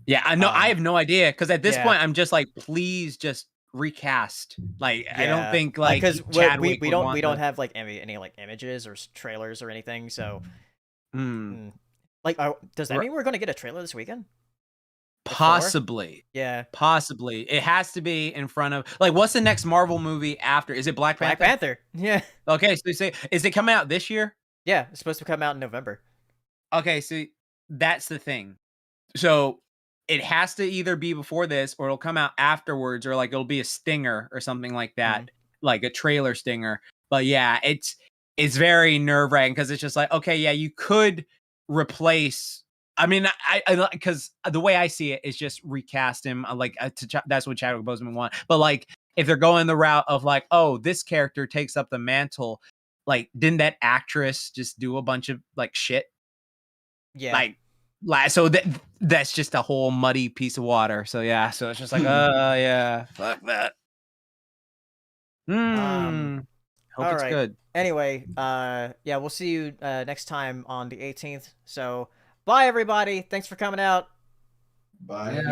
Yeah, I know. I have no idea because at this point, I'm just like, please just recast. Like, I don't think like because we don't have like any like images or trailers or anything. So Like, does that Right. mean we're gonna get a trailer this weekend? Possibly. Yeah. Possibly. It has to be in front of like what's the next Marvel movie after? Is it Black Panther? Black Panther. Yeah. Okay, so you say is it coming out this year? Yeah, it's supposed to come out in November. Okay, so that's the thing. So it has to either be before this or it'll come out afterwards or like it'll be a stinger or something like that, like a trailer stinger. But yeah, it's very nerve-wracking because it's just like, okay, yeah, you could replace I mean, I because the way I see it is just recast him. Like that's what Chadwick Boseman want. But like, if they're going the route of like, oh, this character takes up the mantle, like, didn't that actress just do a bunch of like shit? Yeah. Like so that's just a whole muddy piece of water. So yeah, so it's just like, yeah, fuck that. Hope all it's right. good. Anyway, yeah, we'll see you next time on the 18th. So, bye everybody. Thanks for coming out. Bye. Yeah.